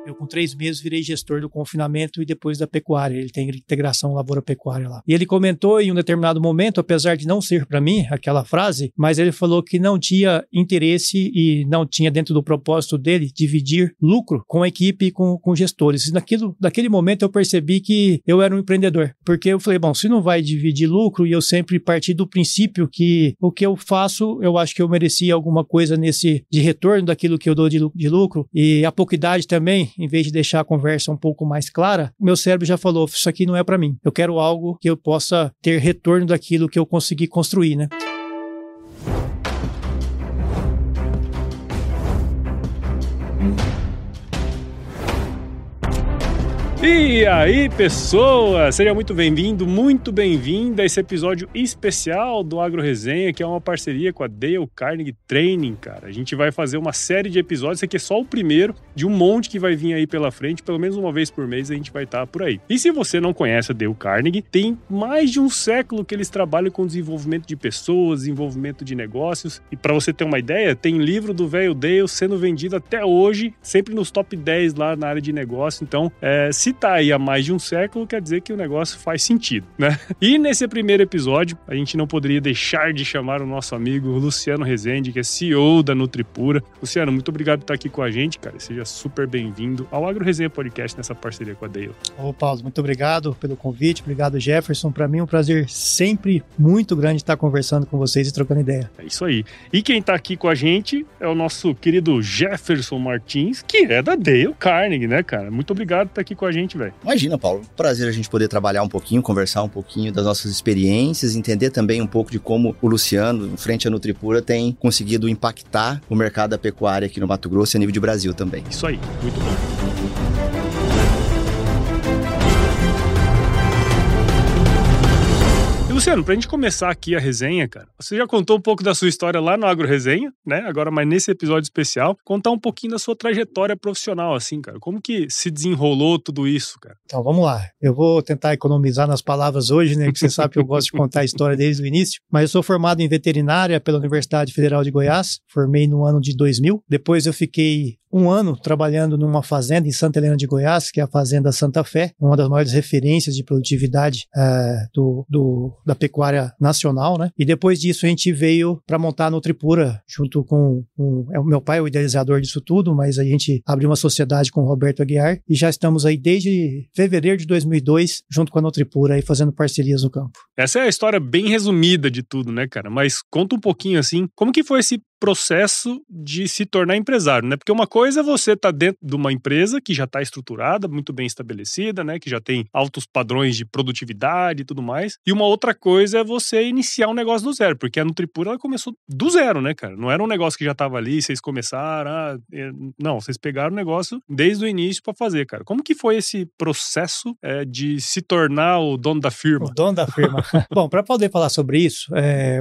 Eu, com 3 meses, virei gestor do confinamento e depois da pecuária. Ele tem integração lavoura-pecuária lá. E ele comentou em um determinado momento, apesar de não ser para mim aquela frase, mas ele falou que não tinha interesse e não tinha dentro do propósito dele dividir lucro com a equipe e com gestores. E naquele momento eu percebi que eu era um empreendedor. Porque eu falei, bom, se não vai dividir lucro, e eu sempre parti do princípio que o que eu faço, eu acho que eu merecia alguma coisa de retorno daquilo que eu dou de lucro. E a pouca idade também, em vez de deixar a conversa um pouco mais clara, meu cérebro já falou, isso aqui não é para mim. Eu quero algo que eu possa ter retorno daquilo que eu consegui construir, né? E aí, pessoas! Seja muito bem-vindo, muito bem-vinda a esse episódio especial do Agro Resenha, que é uma parceria com a Dale Carnegie Training, cara. A gente vai fazer uma série de episódios, esse aqui é só o primeiro de um monte que vai vir aí pela frente, pelo menos uma vez por mês a gente vai estar por aí. E se você não conhece a Dale Carnegie, tem mais de um século que eles trabalham com desenvolvimento de pessoas, desenvolvimento de negócios. E para você ter uma ideia, tem livro do velho Dale sendo vendido até hoje, sempre nos top 10 lá na área de negócio. Então, se tá aí há mais de um século, quer dizer que o negócio faz sentido, né? E nesse primeiro episódio, a gente não poderia deixar de chamar o nosso amigo Luciano Rezende, que é CEO da Nutripura. Luciano, muito obrigado por estar aqui com a gente, cara. Seja super bem-vindo ao Agro Resenha Podcast nessa parceria com a Dale. Ô, Paulo, muito obrigado pelo convite, obrigado, Jefferson. Para mim é um prazer sempre muito grande estar conversando com vocês e trocando ideia. É isso aí. E quem tá aqui com a gente é o nosso querido Jefferson Martins, que é da Dale Carnegie, né, cara? Muito obrigado por estar aqui com a gente, velho. Imagina, Paulo. Prazer a gente poder trabalhar um pouquinho, conversar um pouquinho das nossas experiências, entender também um pouco de como o Luciano, em frente à Nutripura, tem conseguido impactar o mercado da pecuária aqui no Mato Grosso e a nível de Brasil também. Isso aí, muito bom. Luciano, pra gente começar aqui a resenha, cara, você já contou um pouco da sua história lá no Agro Resenha, né? Agora, mas nesse episódio especial, contar um pouquinho da sua trajetória profissional, assim, cara. Como que se desenrolou tudo isso, cara? Então, vamos lá. Eu vou tentar economizar nas palavras hoje, né? Porque você sabe que eu gosto de contar a história desde o início. Mas eu sou formado em veterinária pela Universidade Federal de Goiás. Formei no ano de 2000. Depois eu fiquei um ano trabalhando numa fazenda em Santa Helena de Goiás, que é a Fazenda Santa Fé, uma das maiores referências de produtividade da pecuária nacional, né? E depois disso a gente veio para montar a Nutripura, junto com o meu pai, o idealizador disso tudo, mas a gente abriu uma sociedade com o Roberto Aguiar e já estamos aí desde fevereiro de 2002, junto com a Nutripura, aí fazendo parcerias no campo. Essa é a história bem resumida de tudo, né, cara? Mas conta um pouquinho, assim, como que foi esse processo de se tornar empresário, né? Porque uma coisa é você estar dentro de uma empresa que já está estruturada, muito bem estabelecida, né? Que já tem altos padrões de produtividade e tudo mais. E uma outra coisa é você iniciar um negócio do zero, porque a Nutripura, ela começou do zero, né, cara? Não era um negócio que já estava ali, vocês começaram, não, vocês pegaram o negócio desde o início para fazer, cara. Como que foi esse processo de se tornar o dono da firma? O dono da firma. Bom, para poder falar sobre isso,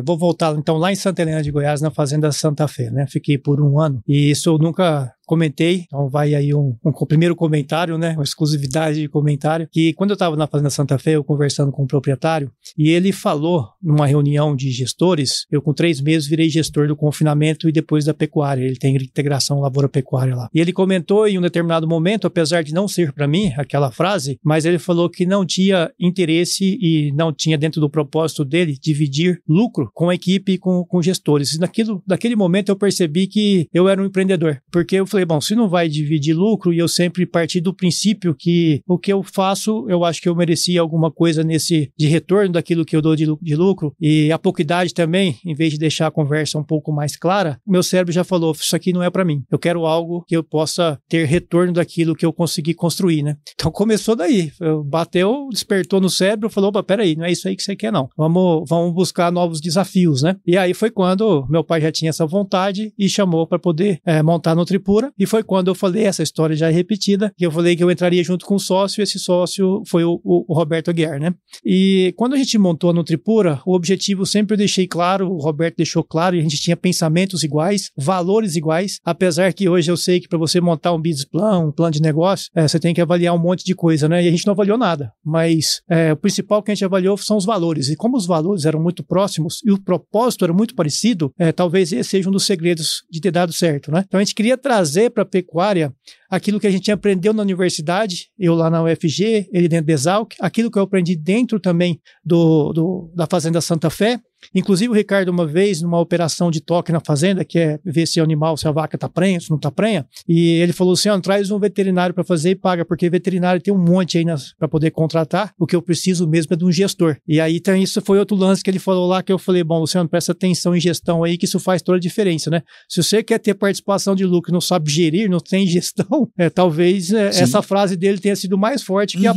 vou voltar então lá em Santa Helena de Goiás, na Fazenda Santa Fé, né? Fiquei por um ano e isso eu nunca comentei, então vai aí um primeiro comentário, né, uma exclusividade de comentário, que quando eu estava na Fazenda Santa Fé, eu conversando com o proprietário, e ele falou numa reunião de gestores, eu com 3 meses virei gestor do confinamento e depois da pecuária, ele tem integração lavoura-pecuária lá. E ele comentou em um determinado momento, apesar de não ser para mim aquela frase, mas ele falou que não tinha interesse e não tinha dentro do propósito dele dividir lucro com a equipe e com gestores. E naquele momento eu percebi que eu era um empreendedor, porque eu falei, bom, se não vai dividir lucro, e eu sempre parti do princípio que o que eu faço, eu acho que eu merecia alguma coisa de retorno daquilo que eu dou de lucro, e a pouca idade também, em vez de deixar a conversa um pouco mais clara, meu cérebro já falou, isso aqui não é para mim. Eu quero algo que eu possa ter retorno daquilo que eu consegui construir, né? Então começou daí, bateu, despertou no cérebro, falou, opa, peraí, não é isso aí que você quer não. Vamos buscar novos desafios, né? E aí foi quando meu pai já tinha essa vontade e chamou para poder montar a Nutripura. E foi quando eu falei, essa história já é repetida, que eu falei que eu entraria junto com um sócio, e esse sócio foi o Roberto Aguiar, né? E quando a gente montou a Nutripura, o objetivo sempre eu deixei claro, o Roberto deixou claro, e a gente tinha pensamentos iguais, valores iguais, apesar que hoje eu sei que para você montar um business plan, um plano de negócio, você tem que avaliar um monte de coisa, né? E a gente não avaliou nada, mas o principal que a gente avaliou são os valores, e como os valores eram muito próximos e o propósito era muito parecido, talvez esse seja um dos segredos de ter dado certo, né? Então a gente queria trazer trazer para a pecuária aquilo que a gente aprendeu na universidade, eu lá na UFG, ele dentro da Exalc, aquilo que eu aprendi dentro também da Fazenda Santa Fé. Inclusive o Ricardo, uma vez, numa operação de toque na fazenda, que é ver se o animal, se a vaca tá prenha, se não tá prenha, e ele falou, Luciano, traz um veterinário para fazer e paga, porque veterinário tem um monte aí para poder contratar, o que eu preciso mesmo é de um gestor. E aí então, isso foi outro lance que ele falou lá, que eu falei, bom, Luciano, presta atenção em gestão aí, que isso faz toda a diferença, né? Se você quer ter participação de lucro e não sabe gerir, não tem gestão, talvez essa frase dele tenha sido mais forte que a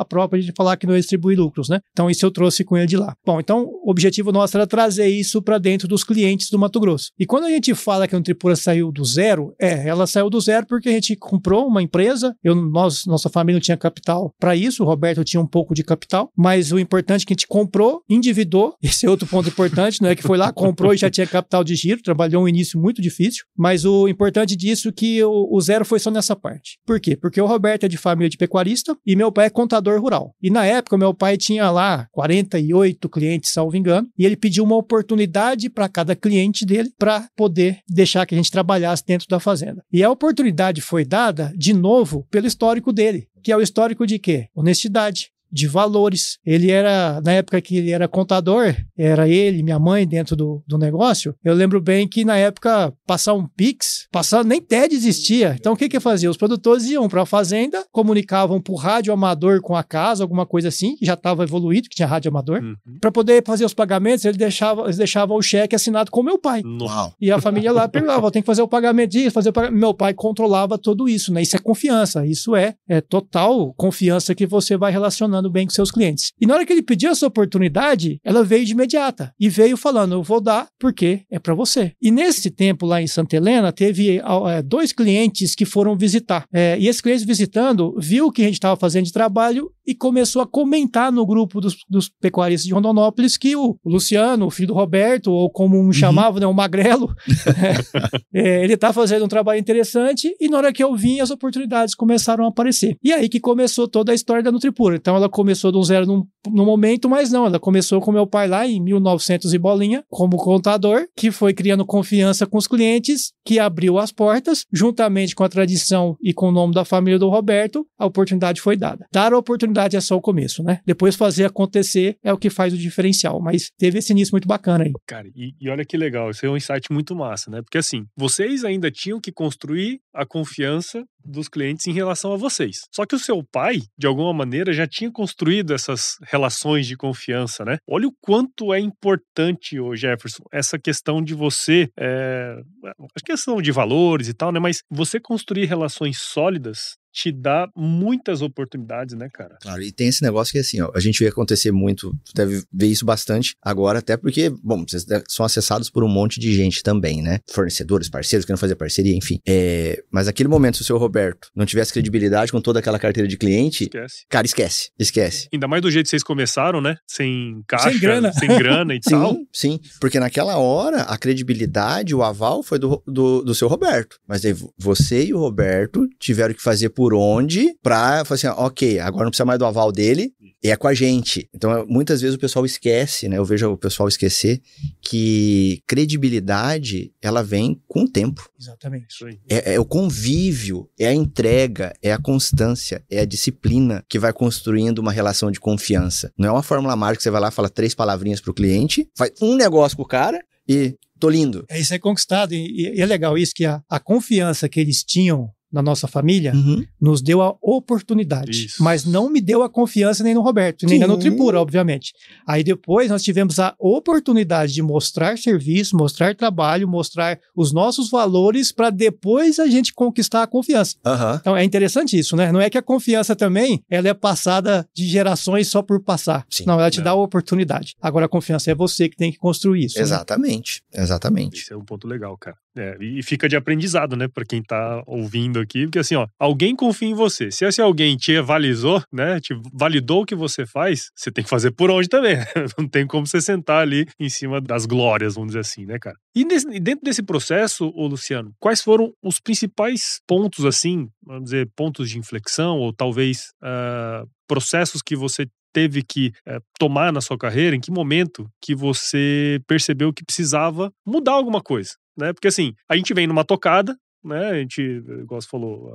própria de falar que não distribui lucros, né? Então isso eu trouxe com ele de lá. Bom, então o objetivo nosso era trazer isso para dentro dos clientes do Mato Grosso. E quando a gente fala que a Nutripura saiu do zero, ela saiu do zero porque a gente comprou uma empresa, nossa família não tinha capital para isso, o Roberto tinha um pouco de capital, mas o importante é que a gente comprou, endividou, esse é outro ponto importante, não é que foi lá, comprou e já tinha capital de giro, trabalhou um início muito difícil, mas o importante disso é que o zero foi só nessa parte. Por quê? Porque o Roberto é de família de pecuarista e meu pai é contador rural. E na época, meu pai tinha lá 48 clientes, salvo engano, e ele pediu uma oportunidade para cada cliente dele para poder deixar que a gente trabalhasse dentro da fazenda. E a oportunidade foi dada, de novo, pelo histórico dele, que é o histórico de quê? Honestidade, de valores. Ele era, na época que ele era contador, era ele, minha mãe dentro do negócio. Eu lembro bem que na época passar um Pix, nem TED existia. Então o que fazia? Os produtores iam para a fazenda, comunicavam por rádio amador com a casa, alguma coisa assim, que já estava evoluído, que tinha rádio amador. Para poder fazer os pagamentos, eles deixavam o cheque assinado com meu pai. Uau. E a família lá perguntava, tem que fazer o pagamento disso, fazer o pagamento. Meu pai controlava tudo isso, né? Isso é confiança, isso é total confiança que você vai relacionando bem com seus clientes. E na hora que ele pediu essa oportunidade, ela veio de imediata. E veio falando, eu vou dar porque é para você. E nesse tempo lá em Santa Helena, teve 2 clientes que foram visitar. E esses clientes visitando, viu o que a gente estava fazendo de trabalho e começou a comentar no grupo dos pecuaristas de Rondonópolis que o Luciano, o filho do Roberto, ou como um chamava, né, o Magrelo, ele está fazendo um trabalho interessante, e na hora que eu vim, as oportunidades começaram a aparecer. E aí que começou toda a história da Nutripura. Então ela começou do zero no momento, mas não, ela começou com meu pai lá em 1900 e bolinha, como contador, que foi criando confiança com os clientes, que abriu as portas, juntamente com a tradição e com o nome da família do Roberto, a oportunidade foi dada. Dar a oportunidade é só o começo, né? Depois fazer acontecer é o que faz o diferencial, mas teve esse início muito bacana aí. Cara, e olha que legal, isso é um insight muito massa, né? Porque assim, vocês ainda tinham que construir a confiança dos clientes em relação a vocês. Só que o seu pai, de alguma maneira, já tinha construído essas relações de confiança, né? Olha o quanto é importante, Jefferson, essa questão de você, a questão de valores e tal, né? Mas você construir relações sólidas te dá muitas oportunidades, né, cara? Claro, e tem esse negócio que assim, ó, a gente vê acontecer muito, deve ver isso bastante agora, até porque, bom, vocês são acessados por um monte de gente também, né? Fornecedores, parceiros, querendo fazer parceria, enfim. Mas naquele momento, se o seu Roberto não tivesse credibilidade com toda aquela carteira de cliente, cara, esquece. Ainda mais do jeito que vocês começaram, né? Sem caixa, sem grana e sim, tal. Sim, porque naquela hora, a credibilidade, o aval foi do seu Roberto. Mas aí você e o Roberto tiveram que fazer por onde pra falar assim, ok, agora não precisa mais do aval dele, é com a gente. Então, muitas vezes o pessoal esquece, né? Eu vejo o pessoal esquecer que credibilidade, ela vem com o tempo. Exatamente. Isso aí. É o convívio, é a entrega, é a constância, é a disciplina que vai construindo uma relação de confiança. Não é uma fórmula mágica que você vai lá, fala 3 palavrinhas pro cliente, faz um negócio com o cara e tô lindo. Isso é conquistado, e é legal isso, que a confiança que eles tinham na nossa família, nos deu a oportunidade, mas não me deu a confiança nem no Roberto, nem na Nutripura, obviamente. Aí depois nós tivemos a oportunidade de mostrar serviço, mostrar trabalho, mostrar os nossos valores para depois a gente conquistar a confiança. Então é interessante isso, né? Não é que a confiança também, ela é passada de gerações só por passar. Sim, não, ela te dá a oportunidade. Agora a confiança é você que tem que construir isso. Exatamente, né? Exatamente. Esse é um ponto legal, cara. E fica de aprendizado, né, para quem tá ouvindo aqui, porque assim, ó, alguém confia em você. Se esse alguém te avalizou, né, te validou o que você faz, você tem que fazer por onde também. Não tem como você sentar ali em cima das glórias, vamos dizer assim, né, cara? E dentro desse processo, ô Luciano, quais foram os principais pontos, assim, vamos dizer, pontos de inflexão, ou talvez processos que você teve que tomar na sua carreira? Em que momento que você percebeu que precisava mudar alguma coisa? Né? Porque assim, a gente vem numa tocada, né? A gente, igual você falou,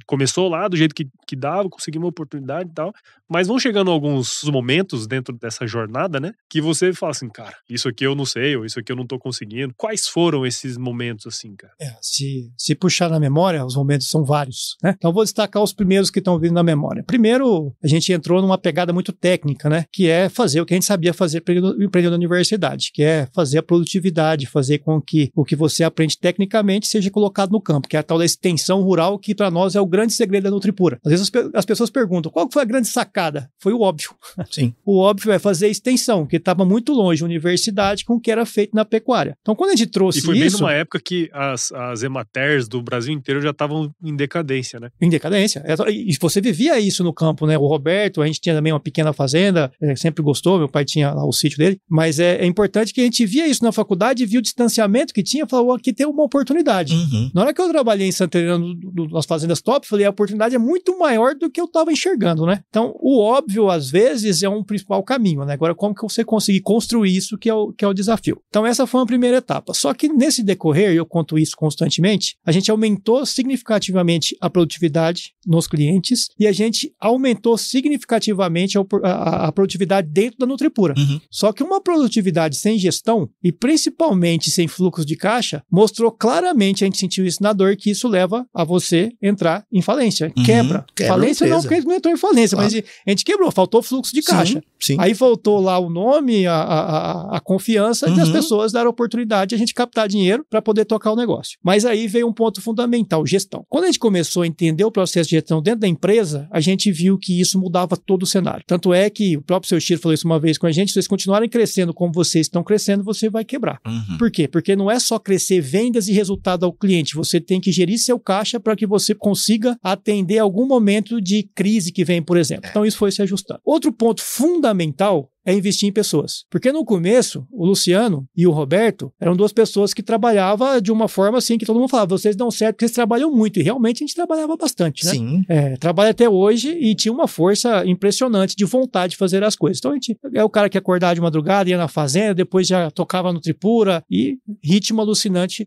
começou lá do jeito que dava, conseguiu uma oportunidade e tal, mas vão chegando alguns momentos dentro dessa jornada, né? Que você fala assim, cara, isso aqui eu não sei, ou isso aqui eu não tô conseguindo. Quais foram esses momentos assim, cara? Se puxar na memória, os momentos são vários, né? Então vou destacar os primeiros que estão vindo na memória. Primeiro, a gente entrou numa pegada muito técnica, né? Que é fazer o que a gente sabia fazer para empreender na universidade, que é fazer a produtividade, fazer com que o que você aprende tecnicamente seja colocado no campo, que é a tal da extensão rural, que para nós é o grande segredo da Nutripura. Às vezes as pessoas perguntam, qual foi a grande sacada? Foi o óbvio. Sim. O óbvio é fazer extensão, que estava muito longe da universidade com o que era feito na pecuária. Então, quando a gente trouxe isso... E foi bem numa época que as Ematers do Brasil inteiro já estavam em decadência, né? Em decadência. E você vivia isso no campo, né? O Roberto, a gente tinha também uma pequena fazenda, sempre gostou, meu pai tinha lá o sítio dele, mas é importante que a gente via isso na faculdade, via o distanciamento que tinha, falou, aqui tem uma oportunidade. Uhum. Na hora que eu trabalhei em Santa Helena, nas fazendas top, falei, a oportunidade é muito maior do que eu estava enxergando, né? Então, o óbvio, às vezes, é um principal caminho, né? Agora, como que você conseguir construir isso que é o desafio? Então, essa foi uma primeira etapa. Só que nesse decorrer, eu conto isso constantemente, a gente aumentou significativamente a produtividade nos clientes e a gente aumentou significativamente a produtividade dentro da Nutripura. Uhum. Só que uma produtividade sem gestão e principalmente sem fluxo de caixa mostrou claramente, a gente sentiu isso na dor, que isso leva a você entrar em falência. Quebra falência não, porque a gente não entrou em falência, claro. Mas a gente quebrou, faltou fluxo de caixa. Sim. Aí faltou lá o nome, a confiança das pessoas dar a oportunidade de a gente captar dinheiro para poder tocar o negócio. Mas aí veio um ponto fundamental, gestão. Quando a gente começou a entender o processo de gestão dentro da empresa, a gente viu que isso mudava todo o cenário. Tanto é que o próprio seu Chiro falou isso uma vez com a gente, se vocês continuarem crescendo como vocês estão crescendo, você vai quebrar. Uhum. Por quê? Porque não é só crescer vendas e resultado ao cliente, você tem que gerir seu caixa para que você consiga atender algum momento de crise que vem, por exemplo. Então isso foi se ajustando. Outro ponto fundamental é investir em pessoas. Porque no começo, o Luciano e o Roberto eram duas pessoas que trabalhavam de uma forma assim, que todo mundo falava, vocês dão certo porque vocês trabalham muito. E realmente a gente trabalhava bastante, né? Sim. Trabalha até hoje e tinha uma força impressionante de vontade de fazer as coisas. Então a gente é o cara que acordava de madrugada, ia na fazenda, depois já tocava no Tripura e ritmo alucinante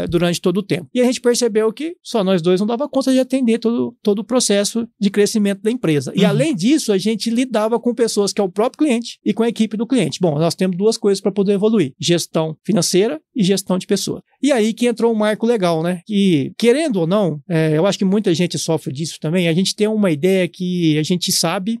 durante todo o tempo. E a gente percebeu que só nós dois não dava conta de atender todo o processo de crescimento da empresa. E além disso, a gente lidava com pessoas que é o próprio cliente e com a equipe do cliente. Bom, nós temos duas coisas para poder evoluir: gestão financeira e gestão de pessoas. E aí que entrou um marco legal, né? Que, querendo ou não, eu acho que muita gente sofre disso também. A gente tem uma ideia que a gente sabe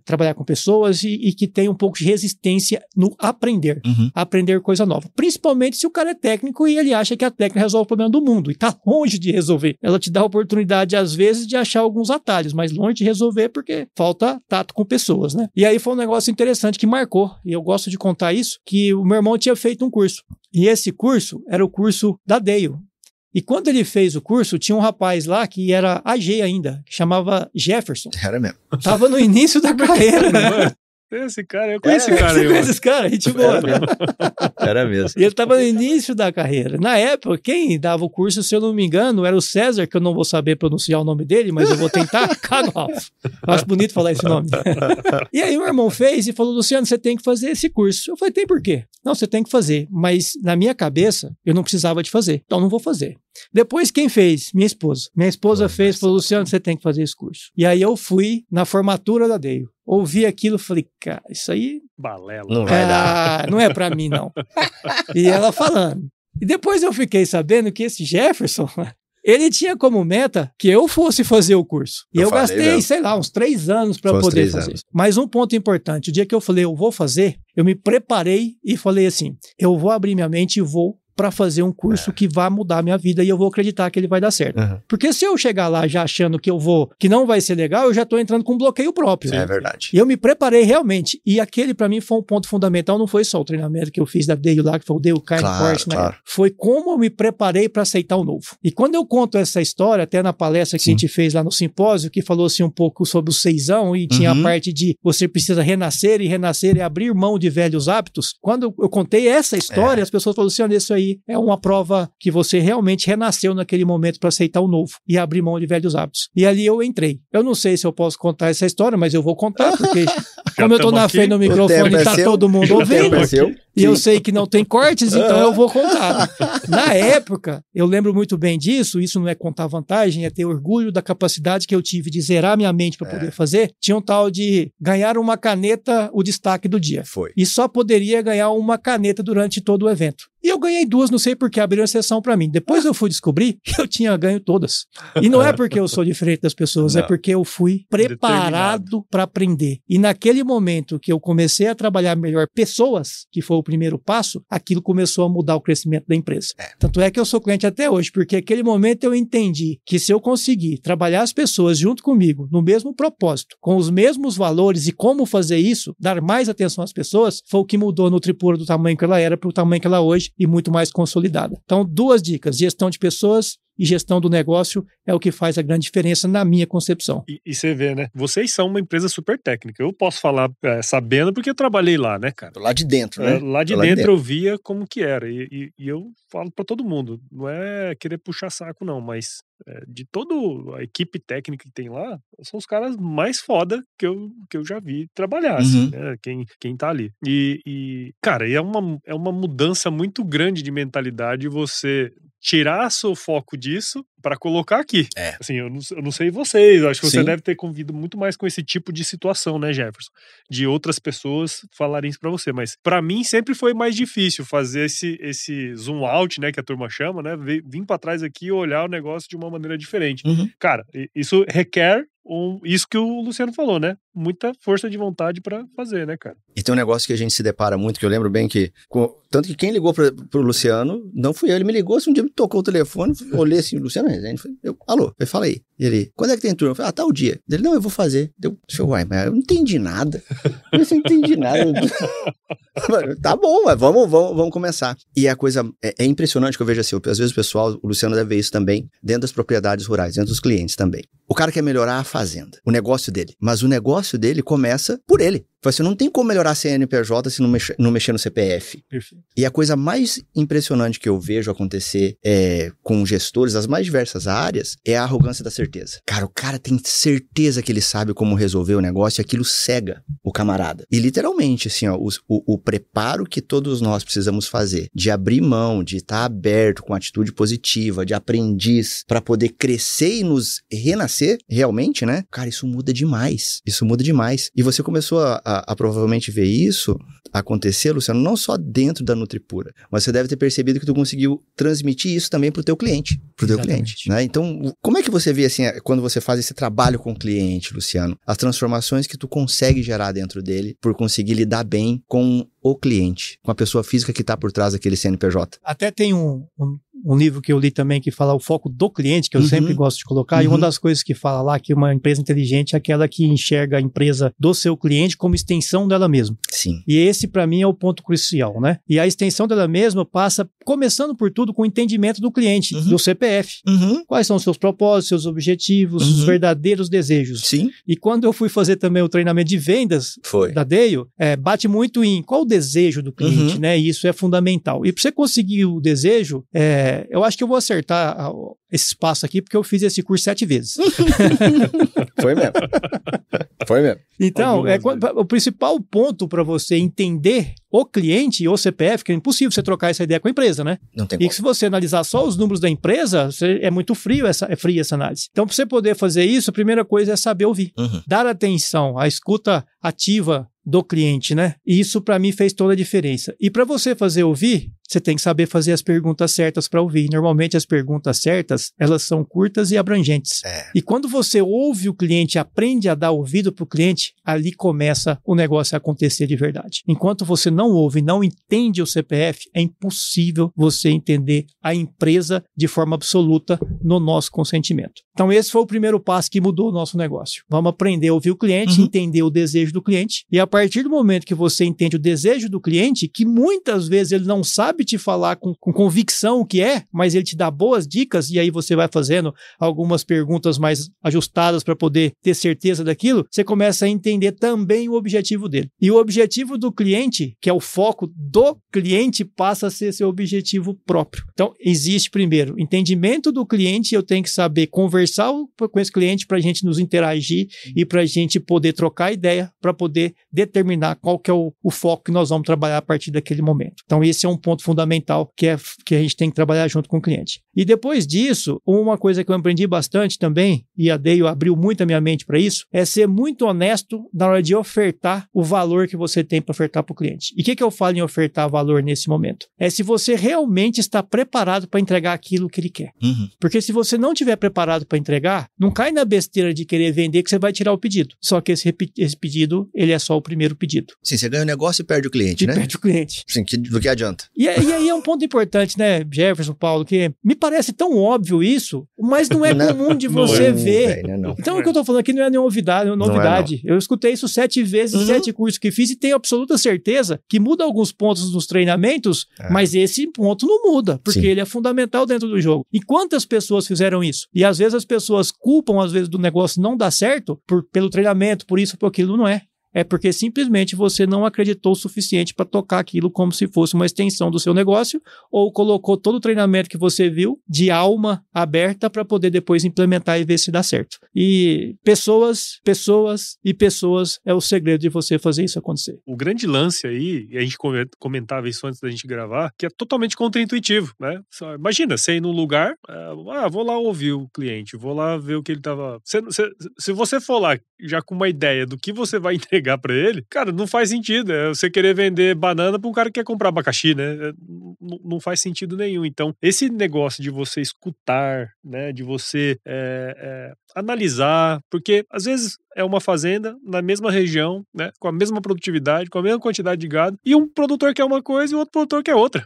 trabalhar com pessoas e que tem um pouco de resistência no aprender. Aprender coisa nova. Principalmente se o cara é técnico e ele acha que a técnica resolve o problema do mundo. E tá longe de resolver. Ela te dá a oportunidade, às vezes, de achar alguns atalhos, mas longe de resolver porque falta tato com pessoas, né? E aí foi um negócio interessante que marcou, e eu gosto de contar isso, que o meu irmão tinha feito um curso. E esse curso era o curso da Dale. E quando ele fez o curso, tinha um rapaz lá que era AG ainda, que chamava Jefferson. Era mesmo. Tava no início da carreira, né? Esse cara, eu conheço esse cara aí. Você conhece esse cara? Gente boa. Era mesmo. E ele estava no início da carreira. Na época, quem dava o curso, se eu não me engano, era o César, que eu não vou saber pronunciar o nome dele, mas eu vou tentar. Cagalf. Eu acho bonito falar esse nome. E aí o meu irmão fez e falou, Luciano, você tem que fazer esse curso. Eu falei, tem por quê? Não, você tem que fazer. Mas na minha cabeça, eu não precisava de fazer. Então não vou fazer. Depois quem fez? Minha esposa. Minha esposa fez, falou, Luciano, você tem que fazer esse curso. E aí eu fui na formatura da Dale. Ouvi aquilo e falei, cara, isso aí... Balela. Não vai dar. Não é pra mim, não. E ela falando. E depois eu fiquei sabendo que esse Jefferson, ele tinha como meta que eu fosse fazer o curso. E eu gastei, sei lá, uns 3 anos para poder fazer isso. Mas um ponto importante, o dia que eu falei, eu vou fazer, eu me preparei e falei assim, eu vou abrir minha mente e vou para fazer um curso que vai mudar a minha vida e eu vou acreditar que ele vai dar certo. Porque se eu chegar lá já achando que não vai ser legal, eu já tô entrando com um bloqueio próprio. É verdade. E eu me preparei realmente. E aquele para mim foi um ponto fundamental, não foi só o treinamento que eu fiz da Dale lá, que foi o Dale Carne Force, né? Foi como eu me preparei para aceitar o novo. E quando eu conto essa história, até na palestra que a gente fez lá no simpósio, que falou assim um pouco sobre o 6ão e tinha a parte de você precisa renascer, e renascer é abrir mão de velhos hábitos. Quando eu contei essa história, as pessoas falaram assim, isso aí é uma prova que você realmente renasceu naquele momento para aceitar o novo e abrir mão de velhos hábitos. E ali eu entrei. Eu não sei se eu posso contar essa história, mas eu vou contar, porque como eu tô na frente no microfone e tá todo mundo ouvindo, E eu sei que não tem cortes, então eu vou contar. Na época, eu lembro muito bem disso, isso não é contar vantagem, é ter orgulho da capacidade que eu tive de zerar minha mente para poder fazer. Tinha um tal de ganhar uma caneta, o destaque do dia. Foi. E só poderia ganhar uma caneta durante todo o evento. E eu ganhei 2, não sei porque abriram exceção para mim. Depois eu fui descobrir que eu tinha ganho todas. E não é porque eu sou diferente das pessoas, é porque eu fui preparado para aprender. E naquele momento que eu comecei a trabalhar melhor pessoas, que foi o primeiro passo, aquilo começou a mudar o crescimento da empresa. Tanto é que eu sou cliente até hoje, porque naquele momento eu entendi que se eu conseguir trabalhar as pessoas junto comigo, no mesmo propósito, com os mesmos valores e como fazer isso, dar mais atenção às pessoas, foi o que mudou a Nutripura do tamanho que ela era para o tamanho que ela é hoje e muito mais consolidada. Então, 2 dicas: gestão de pessoas e gestão do negócio é o que faz a grande diferença na minha concepção. E você vê, né? Vocês são uma empresa super técnica. Eu posso falar sabendo porque eu trabalhei lá, né, cara? Lá de dentro, né? Lá de dentro eu via como que era. E eu falo pra todo mundo, não é querer puxar saco não, mas de toda a equipe técnica que tem lá, são os caras mais foda que eu já vi trabalhar, assim, né? Quem tá ali. Cara, é uma mudança muito grande de mentalidade você tirar seu foco disso para colocar aqui. Assim, eu não sei vocês, eu acho que você deve ter convivido muito mais com esse tipo de situação, né, Jefferson? De outras pessoas falarem isso pra você, mas pra mim sempre foi mais difícil fazer esse zoom out, né, que a turma chama, né, vir pra trás aqui e olhar o negócio de uma maneira diferente. Cara, isso requer isso que o Luciano falou, né? Muita força de vontade pra fazer, né, cara? E tem um negócio que a gente se depara muito, que eu lembro bem que... Tanto que quem ligou pro Luciano, não fui eu, ele me ligou, um dia me tocou o telefone, olhei assim, Luciano Rezende, alô, eu falei. E ele, quando é que tem turma? Eu falei, tal dia. Ele, não, eu vou fazer. Uai, mas eu não entendi nada. Eu não entendi nada. Tá bom, mas vamos começar. E a coisa é impressionante que eu vejo assim, às vezes o pessoal, o Luciano deve ver isso também, dentro das propriedades rurais, dentro dos clientes também. O cara quer melhorar a fazenda, o negócio dele, mas o negócio dele começa por ele. Você não tem como melhorar a CNPJ se não mexer no CPF. Perfeito. E a coisa mais impressionante que eu vejo acontecer com gestores das mais diversas áreas é a arrogância da certeza. Cara, o cara tem certeza que ele sabe como resolver o negócio e aquilo cega o camarada. E literalmente, assim, ó, o preparo que todos nós precisamos fazer de abrir mão, de estar aberto com atitude positiva, de aprendiz, para poder crescer e nos renascer realmente, né? Cara, isso muda demais. Isso muda demais. E você começou a provavelmente ver isso acontecer, Luciano, não só dentro da Nutripura, mas você deve ter percebido que tu conseguiu transmitir isso também pro teu cliente. Né? Então, como é que você vê, assim, quando você faz esse trabalho com o cliente, Luciano, as transformações que tu consegue gerar dentro dele por conseguir lidar bem com o cliente, com a pessoa física que está por trás daquele CNPJ? Até tem um livro que eu li também que fala o foco do cliente, que eu sempre gosto de colocar, e uma das coisas que fala lá que uma empresa inteligente é aquela que enxerga a empresa do seu cliente como extensão dela mesma. Sim. E esse, para mim, é o ponto crucial, né? E a extensão dela mesma passa, começando por tudo, com o entendimento do cliente, do CPF. Quais são os seus propósitos, seus objetivos, os verdadeiros desejos. Sim. E quando eu fui fazer também o treinamento de vendas da Dale, bate muito em qual o desejo do cliente, né? E isso é fundamental. E para você conseguir o desejo, eu acho que eu vou acertar esse espaço aqui, porque eu fiz esse curso 7 vezes. Foi mesmo. Foi mesmo. Então, o principal ponto para você entender o cliente e o CPF, que é impossível você trocar essa ideia com a empresa, né? Não tem como. E que se você analisar só os números da empresa, é muito fria essa análise. Então, para você poder fazer isso, a primeira coisa é saber ouvir. Dar atenção à escuta ativa do cliente, né? E isso para mim fez toda a diferença. E para você fazer ouvir, você tem que saber fazer as perguntas certas para ouvir. Normalmente as perguntas certas, elas são curtas e abrangentes. E quando você ouve o cliente, aprende a dar ouvido para o cliente, ali começa o negócio a acontecer de verdade. Enquanto você não ouve, não entende o CPF, é impossível você entender a empresa de forma absoluta no nosso consentimento. Então esse foi o primeiro passo que mudou o nosso negócio. Vamos aprender a ouvir o cliente, entender o desejo do cliente, e a partir do momento que você entende o desejo do cliente, que muitas vezes ele não sabe te falar com convicção o que é, mas ele te dá boas dicas, e aí você vai fazendo algumas perguntas mais ajustadas para poder ter certeza daquilo, você começa a entender também o objetivo dele. E o objetivo do cliente, que que é o foco do cliente, passa a ser seu objetivo próprio. Então, existe primeiro entendimento do cliente, eu tenho que saber conversar com esse cliente para a gente nos interagir e para a gente poder trocar ideia, para poder determinar qual que é o foco que nós vamos trabalhar a partir daquele momento. Então, esse é um ponto fundamental que a gente tem que trabalhar junto com o cliente. E depois disso, uma coisa que eu aprendi bastante também, e a Dale abriu muito a minha mente para isso, é ser muito honesto na hora de ofertar o valor que você tem para ofertar para o cliente. E o que eu falo em ofertar valor nesse momento? É se você realmente está preparado para entregar aquilo que ele quer. Porque se você não estiver preparado para entregar, não cai na besteira de querer vender que você vai tirar o pedido. Só que esse pedido, ele é só o primeiro pedido. Sim, você ganha o negócio e perde o cliente, né? Perde o cliente. Sim, do que adianta? E aí é um ponto importante, né, Jefferson, Paulo, que me parece tão óbvio isso, mas não é comum de você ver. Então, o que eu tô falando aqui não é nenhuma novidade. Eu escutei isso 7 vezes, 7 cursos que fiz e tenho absoluta certeza que muda alguns pontos nos treinamentos, mas esse ponto não muda, porque ele é fundamental dentro do jogo. E quantas pessoas fizeram isso? E às vezes as pessoas culpam, às vezes, do negócio não dar certo pelo treinamento, por isso, por aquilo, não é. É porque simplesmente você não acreditou o suficiente para tocar aquilo como se fosse uma extensão do seu negócio ou colocou todo o treinamento que você viu de alma aberta para poder depois implementar e ver se dá certo. E pessoas é o segredo de você fazer isso acontecer. O grande lance aí, e a gente comentava isso antes da gente gravar, que é totalmente contraintuitivo, né? Imagina, você ir num lugar, vou lá ouvir o cliente, vou lá ver o que ele tava... Se você for lá já com uma ideia do que você vai entregar para ele, cara, não faz sentido. É você querer vender banana para um cara que quer comprar abacaxi, né? Não faz sentido nenhum. Então, esse negócio de você escutar, né? De você analisar, porque às vezes é uma fazenda na mesma região, né? Com a mesma produtividade, com a mesma quantidade de gado, e um produtor quer uma coisa e o outro produtor quer outra.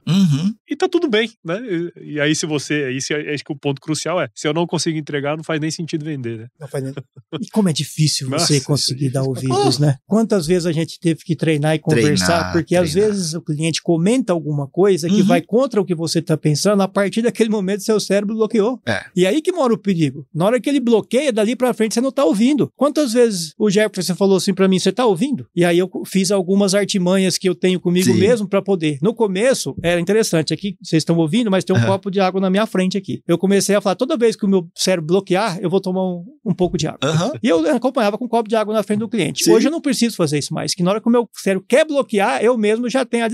E tá tudo bem, né? E aí se você... acho que o ponto crucial se eu não consigo entregar, não faz nem sentido vender, né? Não faz nem... E como é difícil você conseguir dar ouvidos, né? Quantas vezes a gente teve que treinar e conversar, porque às vezes o cliente comenta alguma coisa que vai contra o que você tá pensando, a partir daquele momento seu cérebro bloqueou. E aí que mora o perigo. Na hora que ele bloqueia, dali pra frente você não tá ouvindo. Quantas vezes o Jefferson falou assim pra mim, você tá ouvindo? E aí eu fiz algumas artimanhas que eu tenho comigo mesmo pra poder. No começo, era interessante, aqui vocês estão ouvindo, mas tem um copo de água na minha frente aqui. Eu comecei a falar, toda vez que o meu cérebro bloquear, eu vou tomar um pouco de água. E eu acompanhava com um copo de água na frente do cliente. Hoje eu não preciso fazer isso mais, que na hora que o meu cérebro quer bloquear, eu mesmo já tenho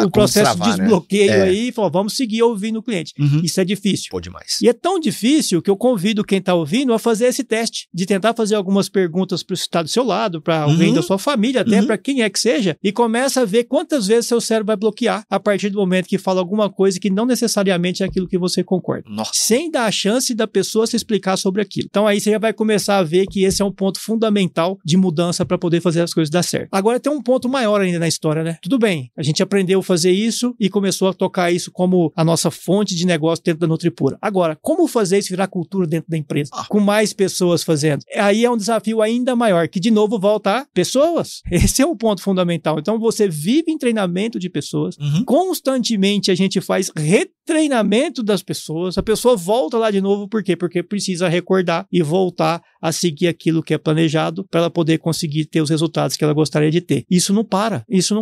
o processo de desbloqueio aí, e falo, vamos seguir ouvindo o cliente. Isso é difícil. Pô, demais. E é tão difícil que eu convido quem tá ouvindo a fazer esse teste, de tentar fazer algumas perguntas para o que está do seu lado, para alguém da sua família, até para quem é que seja, e começa a ver quantas vezes seu cérebro vai bloquear a partir do momento que fala alguma coisa que não necessariamente é aquilo que você concorda. Sem dar a chance da pessoa se explicar sobre aquilo. Então aí você já vai começar a ver que esse é um ponto fundamental de mudança para poder fazer as coisas dar certo. Agora tem um ponto maior ainda na história, né? Tudo bem, a gente aprendeu a fazer isso e começou a tocar isso como a nossa fonte de negócio dentro da Nutripura. Agora, como fazer isso virar cultura dentro da empresa? Com mais pessoas fazendo. Aí é um desafio ainda maior, que de novo volta a pessoas. Esse é um ponto fundamental. Então você vive em treinamento de pessoas, constantemente a gente faz retreinamento das pessoas, a pessoa volta lá de novo, por quê? Porque precisa recordar e voltar a seguir aquilo que é planejado para ela poder conseguir ter os resultados que ela gostaria de ter. Isso não para. Isso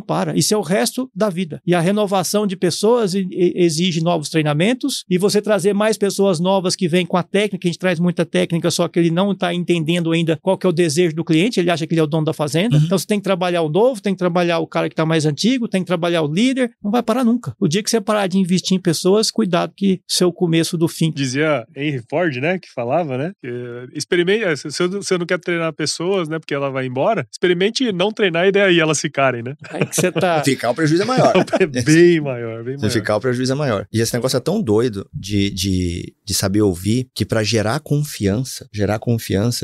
é o resto da vida. E a renovação de pessoas exige novos treinamentos e você trazer mais pessoas novas que vêm com a técnica, a gente traz muita técnica, só que ele não está entendendo ainda qual que é o desejo do cliente, ele acha que ele é o dono da fazenda. Então você tem que trabalhar o novo, tem que trabalhar o cara que está mais antigo, tem que trabalhar o líder, não vai parar nunca. O dia que você parar de investir em pessoas, cuidado que seu começo do fim. Dizia Henry Ford, né, que falava, né, experimente, se você não quer treinar pessoas, né, porque ela vai embora, experimente não treinar e daí elas ficarem, né. Aí que você tá... Ficar o prejuízo é maior. Bem maior. Se ficar o prejuízo é maior. E esse negócio é tão doido de saber ouvir, que para gerar confiança,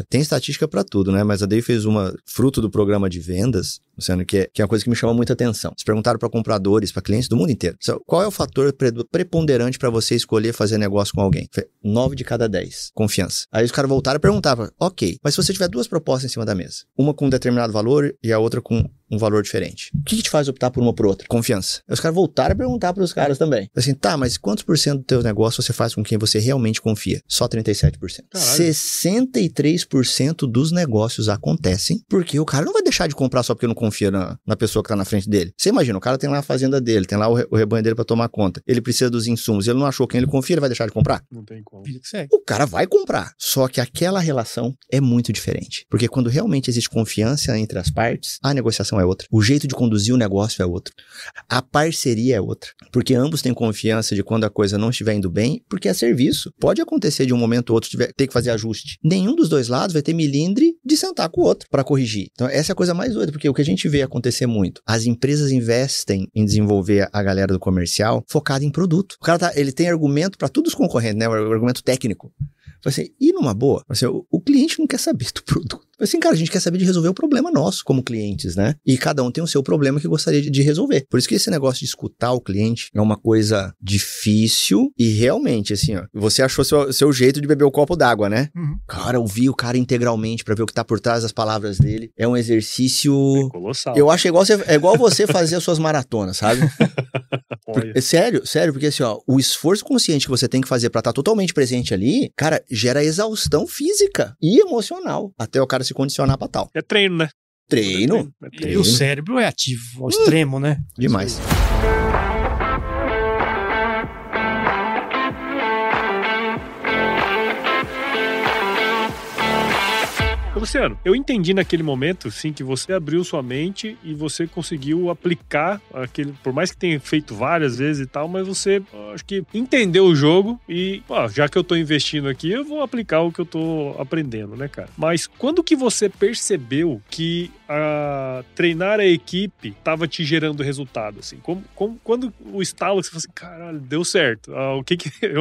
tem estatística para tudo, né, mas a Dave fez uma fruto do programa de vendas, Luciano, que é uma coisa que me chama muita atenção. Eles perguntaram para compradores, para clientes do mundo inteiro, qual é o fator preponderante para você escolher fazer negócio com alguém? 9 de cada 10, confiança. Aí os caras voltaram e perguntavam, ok, mas se você tiver 2 propostas em cima da mesa, uma com um determinado valor e a outra com um valor diferente. O que te faz optar por uma ou por outra? Confiança. Aí os caras voltaram a perguntar para os caras também. Assim, tá, mas quantos por cento do teu negócio você faz com quem você realmente confia? Só 37%. Caralho. 63% dos negócios acontecem porque o cara não vai deixar de comprar só porque não confia na pessoa que tá na frente dele. Você imagina, o cara tem lá a fazenda dele, tem lá o rebanho dele para tomar conta. Ele precisa dos insumos, ele não achou quem ele confia, ele vai deixar de comprar? Não tem como. O cara vai comprar. Só que aquela relação é muito diferente. Porque quando realmente existe confiança entre as partes, a negociação é outra. O jeito de conduzir o negócio é outro. A parceria é outra. Porque ambos têm confiança de quando a coisa não estiver indo bem, porque é serviço. Pode acontecer de um momento ou outro ter que fazer ajuste. Nenhum dos dois lados vai ter milindre de sentar com o outro para corrigir. Então essa é a coisa mais doida, porque o que a gente vê acontecer muito, as empresas investem em desenvolver a galera do comercial focada em produto. O cara ele tem argumento para todos os concorrentes, né? O argumento técnico. Assim, e numa boa, assim, o cliente não quer saber do produto. Assim, cara, a gente quer saber de resolver o problema nosso como clientes, né? E cada um tem o seu problema que gostaria de resolver. Por isso que esse negócio de escutar o cliente é uma coisa difícil e realmente, assim, ó, você achou seu jeito de beber o copo d'água, né? Uhum. Cara, ouvir o cara integralmente pra ver o que tá por trás das palavras dele é um exercício... colossal. Eu acho igual você fazer as suas maratonas, sabe? Sério, porque assim, ó, o esforço consciente que você tem que fazer pra estar totalmente presente ali, cara, gera exaustão física e emocional, até o cara se condicionar pra tal. É treino, né? Treino. E o cérebro é ativo ao extremo, né? Demais. Luciano, eu entendi naquele momento, sim, que você abriu sua mente e você conseguiu aplicar aquele, por mais que tenha feito várias vezes e tal, mas você, acho que entendeu o jogo e, já que eu tô investindo aqui, eu vou aplicar o que eu tô aprendendo, né, cara? Mas quando que você percebeu que treinar a equipe tava te gerando resultado, assim? Quando o estalo, você falou assim, caralho, deu certo.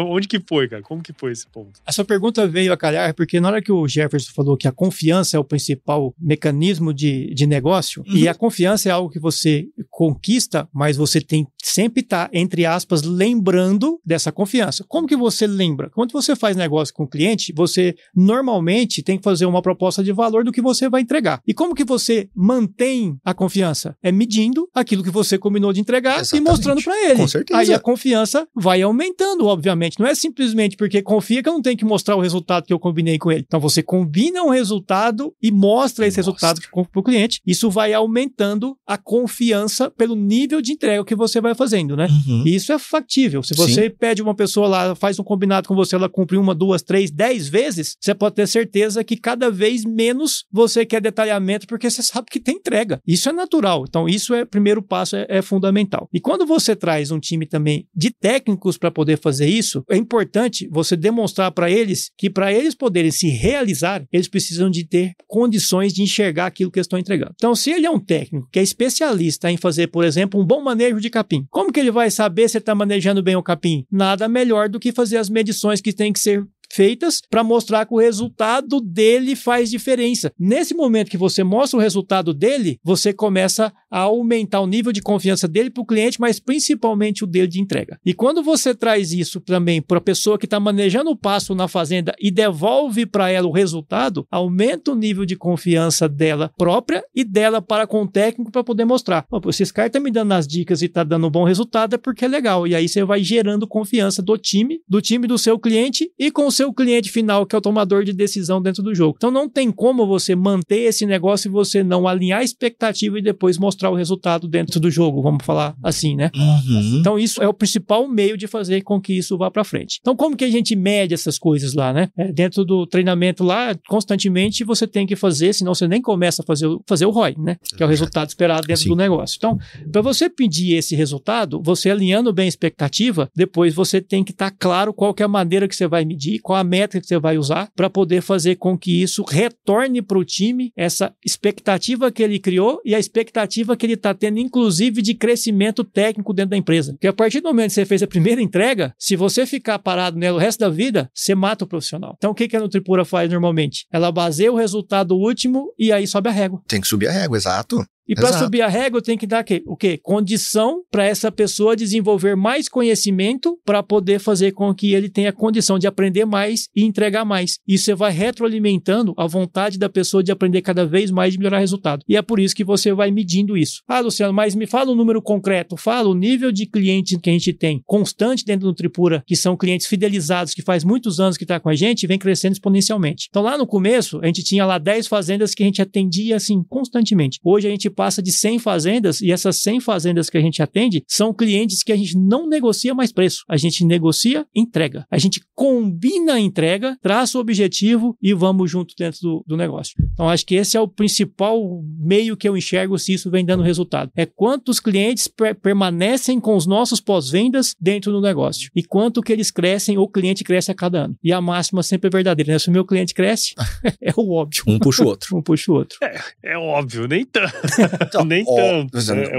Onde que foi, cara? Como que foi esse ponto? Essa pergunta veio a calhar porque na hora que o Jefferson falou que a confiança é o principal mecanismo de negócio, e a confiança é algo que você conquista, mas você tem que sempre estar, entre aspas, lembrando dessa confiança. Como que você lembra? Quando você faz negócio com o cliente, você normalmente tem que fazer uma proposta de valor do que você vai entregar. E como que você mantém a confiança? É medindo aquilo que você combinou de entregar. Exatamente. E mostrando para ele. Com certeza. Aí a confiança vai aumentando, obviamente. Não é simplesmente porque confia que eu não tenho que mostrar o resultado que eu combinei com ele. Então você combina um resultado e mostra esse resultado para o cliente. Isso vai aumentando a confiança pelo nível de entrega que você vai fazendo, né? Uhum. E isso é factível. Se você pede uma pessoa lá, faz um combinado com você, ela cumpre 1, 2, 3, 10 vezes, você pode ter certeza que cada vez menos você quer detalhamento porque você sabe que tem entrega. Isso é natural. Então, isso é primeiro passo, é fundamental. E quando você traz um time também de técnicos para poder fazer isso, é importante você demonstrar para eles que para eles poderem se realizar, eles precisam de ter condições de enxergar aquilo que eles estão entregando. Então, se ele é um técnico que é especialista em fazer, por exemplo, um bom manejo de capim, como que ele vai saber se ele está manejando bem o capim? Nada melhor do que fazer as medições que têm que ser feitas para mostrar que o resultado dele faz diferença. Nesse momento que você mostra o resultado dele, você começa a aumentar o nível de confiança dele para o cliente, mas principalmente o dele de entrega. E quando você traz isso também para a pessoa que está manejando o pasto na fazenda e devolve para ela o resultado, aumenta o nível de confiança dela própria e dela para com o técnico para poder mostrar. Se esse cara está me dando as dicas e está dando um bom resultado é porque é legal. E aí você vai gerando confiança do time do seu cliente e com o seu cliente final, que é o tomador de decisão dentro do jogo. Então não tem como você manter esse negócio e você não alinhar a expectativa e depois mostrar o resultado dentro do jogo, vamos falar assim, né? Uhum. Então isso é o principal meio de fazer com que isso vá para frente. Então como que a gente mede essas coisas lá, né? Dentro do treinamento lá, constantemente você tem que fazer, senão você nem começa a fazer o ROI, né? Que é o resultado esperado dentro do negócio. Então, para você pedir esse resultado, você alinhando bem a expectativa, depois você tem que estar claro qual que é a maneira que você vai medir, qual a métrica que você vai usar para poder fazer com que isso retorne para o time essa expectativa que ele criou e a expectativa que ele está tendo, inclusive, de crescimento técnico dentro da empresa. Porque a partir do momento que você fez a primeira entrega, se você ficar parado nela o resto da vida, você mata o profissional. Então, o que a Nutripura faz normalmente? Ela baseia o resultado último e aí sobe a régua. Tem que subir a régua, exato. E para subir a régua, eu tenho que dar o quê? Condição para essa pessoa desenvolver mais conhecimento para poder fazer com que ele tenha condição de aprender mais e entregar mais. Isso você vai retroalimentando a vontade da pessoa de aprender cada vez mais e melhorar o resultado. E é por isso que você vai medindo isso. Ah, Luciano, mas me fala um número concreto. Fala o nível de clientes que a gente tem constante dentro do Nutripura, que são clientes fidelizados, que faz muitos anos que está com a gente e vem crescendo exponencialmente. Então lá no começo, a gente tinha lá 10 fazendas que a gente atendia assim constantemente. Hoje a gente passa de 100 fazendas e essas 100 fazendas que a gente atende são clientes que a gente não negocia mais preço. A gente negocia entrega. A gente combina a entrega, traça o objetivo e vamos junto dentro do negócio. Então acho que esse é o principal meio que eu enxergo se isso vem dando resultado. É quantos clientes permanecem com os nossos pós-vendas dentro do negócio e quanto que eles crescem, o cliente cresce a cada ano. E a máxima sempre é verdadeira, né? Se o meu cliente cresce, é o óbvio. Um puxa o outro. Um puxa o outro. É óbvio, nem tanto. Então, nem tanto.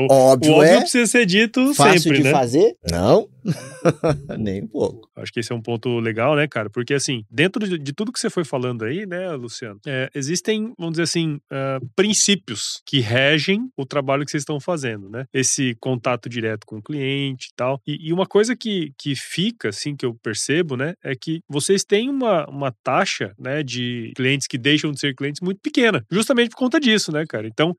Óbvio precisa ser dito fácil sempre, de né? fazer? Não. Nem um pouco. Acho que esse é um ponto legal, né, cara? Porque, assim, dentro de tudo que você foi falando aí, né, Luciano, existem, vamos dizer assim, princípios que regem o trabalho que vocês estão fazendo, né? Esse contato direto com o cliente e tal. E uma coisa que fica, assim, que eu percebo, né, é que vocês têm uma taxa, né, de clientes que deixam de ser clientes muito pequena, justamente por conta disso, né, cara? Então,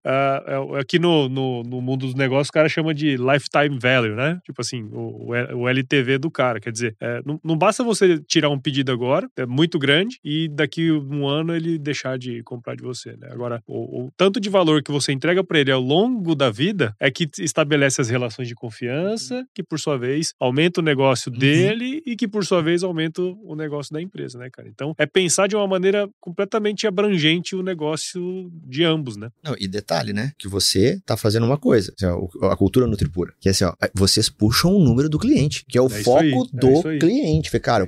aqui no mundo dos negócios, o cara chama de lifetime value, né? Tipo assim, o LTV do cara. Quer dizer, não basta você tirar um pedido agora, é muito grande, e daqui um ano ele deixar de comprar de você, né? Agora, o tanto de valor que você entrega para ele ao longo da vida é que estabelece as relações de confiança, que por sua vez aumenta o negócio dele e que por sua vez aumenta o negócio da empresa, né, cara? Então, é pensar de uma maneira completamente abrangente o negócio de ambos, né? Não, e detalhe, né? Que você tá fazendo uma coisa, assim, ó, a cultura Nutripura, que é assim, ó, vocês puxam o número do cliente, que é o foco do cliente. Cara,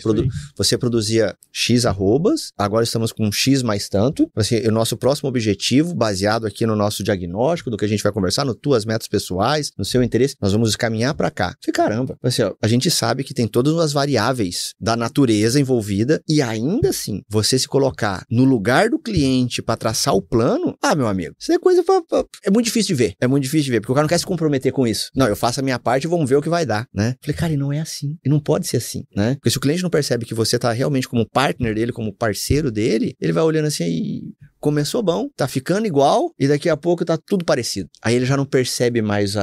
você produzia X arrobas, agora estamos com X mais tanto. Assim, o nosso próximo objetivo, baseado aqui no nosso diagnóstico, do que a gente vai conversar, nas tuas metas pessoais, no seu interesse, nós vamos caminhar para cá. Caramba, assim, ó, a gente sabe que tem todas as variáveis da natureza envolvida e ainda assim, você se colocar no lugar do cliente para traçar o plano, meu amigo, isso é coisa é muito difícil de ver. É muito difícil de ver, porque o cara não quer se comprometer com isso. Não, eu faço a minha parte e vamos ver o que vai dar, né? Falei, cara, e não é assim. E não pode ser assim, né? Porque se o cliente não percebe que você tá realmente como partner dele, como parceiro dele, ele vai olhando assim e começou bom, tá ficando igual e daqui a pouco tá tudo parecido. Aí ele já não percebe mais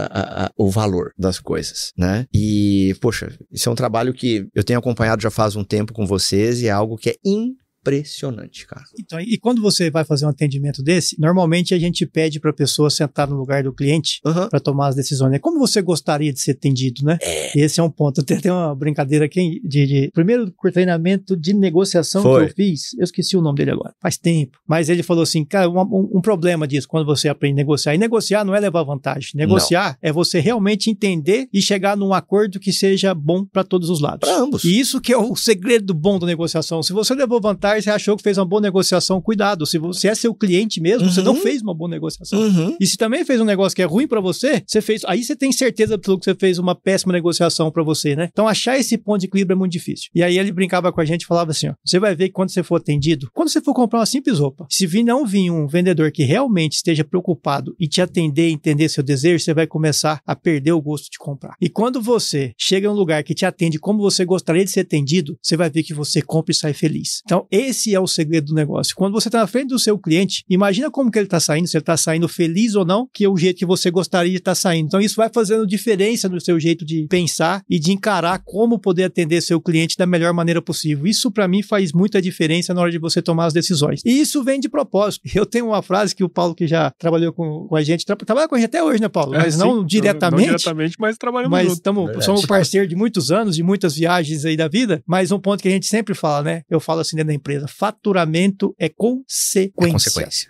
o valor das coisas, né? E, poxa, isso é um trabalho que eu tenho acompanhado já faz um tempo com vocês e é algo que é impressionante, cara. Então, e quando você vai fazer um atendimento desse, normalmente a gente pede para a pessoa sentar no lugar do cliente para tomar as decisões. Como você gostaria de ser atendido, né? Esse é um ponto. Tem uma brincadeira aqui de primeiro treinamento de negociação que eu fiz, eu esqueci o nome dele agora, faz tempo, mas ele falou assim, cara, um problema disso, quando você aprende a negociar, e negociar não é levar vantagem, negociar é você realmente entender e chegar num acordo que seja bom para todos os lados. Para ambos. E isso que é o segredo bom da negociação. Se você levou vantagem, você achou que fez uma boa negociação, cuidado. Se você é seu cliente mesmo, você não fez uma boa negociação. E se também fez um negócio que é ruim pra você, aí você tem certeza que você fez uma péssima negociação pra você, né? Então achar esse ponto de equilíbrio é muito difícil. E aí ele brincava com a gente e falava assim, ó, você vai ver que quando você for atendido, quando você for comprar uma simples roupa, se não vir um vendedor que realmente esteja preocupado e te atender, entender seu desejo, você vai começar a perder o gosto de comprar. E quando você chega em um lugar que te atende como você gostaria de ser atendido, você vai ver que você compra e sai feliz. Então esse é o segredo do negócio. Quando você está na frente do seu cliente, imagina como que ele está saindo, se ele está saindo feliz ou não, que é o jeito que você gostaria de estar saindo. Então isso vai fazendo diferença no seu jeito de pensar e de encarar como poder atender seu cliente da melhor maneira possível. Isso para mim faz muita diferença na hora de você tomar as decisões. E isso vem de propósito. Eu tenho uma frase que o Paulo, que já trabalhou com a gente, trabalha com a gente até hoje, né, Paulo? Mas não diretamente. Não diretamente, mas trabalhamos juntos. Somos parceiros de muitos anos, de muitas viagens aí da vida, mas um ponto que a gente sempre fala, né? Eu falo assim dentro da empresa, faturamento é consequência.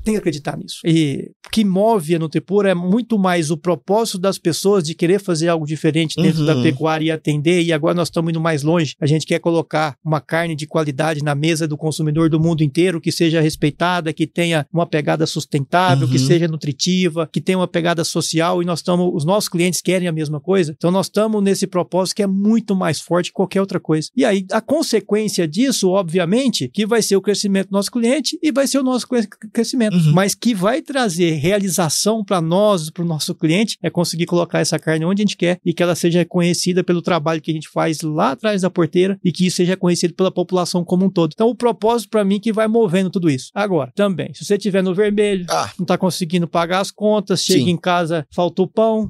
Tem que acreditar nisso. E o que move a Nutripura é muito mais o propósito das pessoas de querer fazer algo diferente dentro da pecuária e atender, e agora nós estamos indo mais longe. A gente quer colocar uma carne de qualidade na mesa do consumidor do mundo inteiro, que seja respeitada, que tenha uma pegada sustentável, que seja nutritiva, que tenha uma pegada social, e os nossos clientes querem a mesma coisa. Então nós estamos nesse propósito que é muito mais forte que qualquer outra coisa. E aí a consequência disso, obviamente, que vai ser o crescimento do nosso cliente e vai ser o nosso crescimento, mas que vai trazer realização para nós, para o nosso cliente, é conseguir colocar essa carne onde a gente quer e que ela seja reconhecida pelo trabalho que a gente faz lá atrás da porteira e que isso seja reconhecido pela população como um todo. Então, o propósito para mim que vai movendo tudo isso. Agora, também, se você estiver no vermelho, não está conseguindo pagar as contas, chega em casa, faltou pão,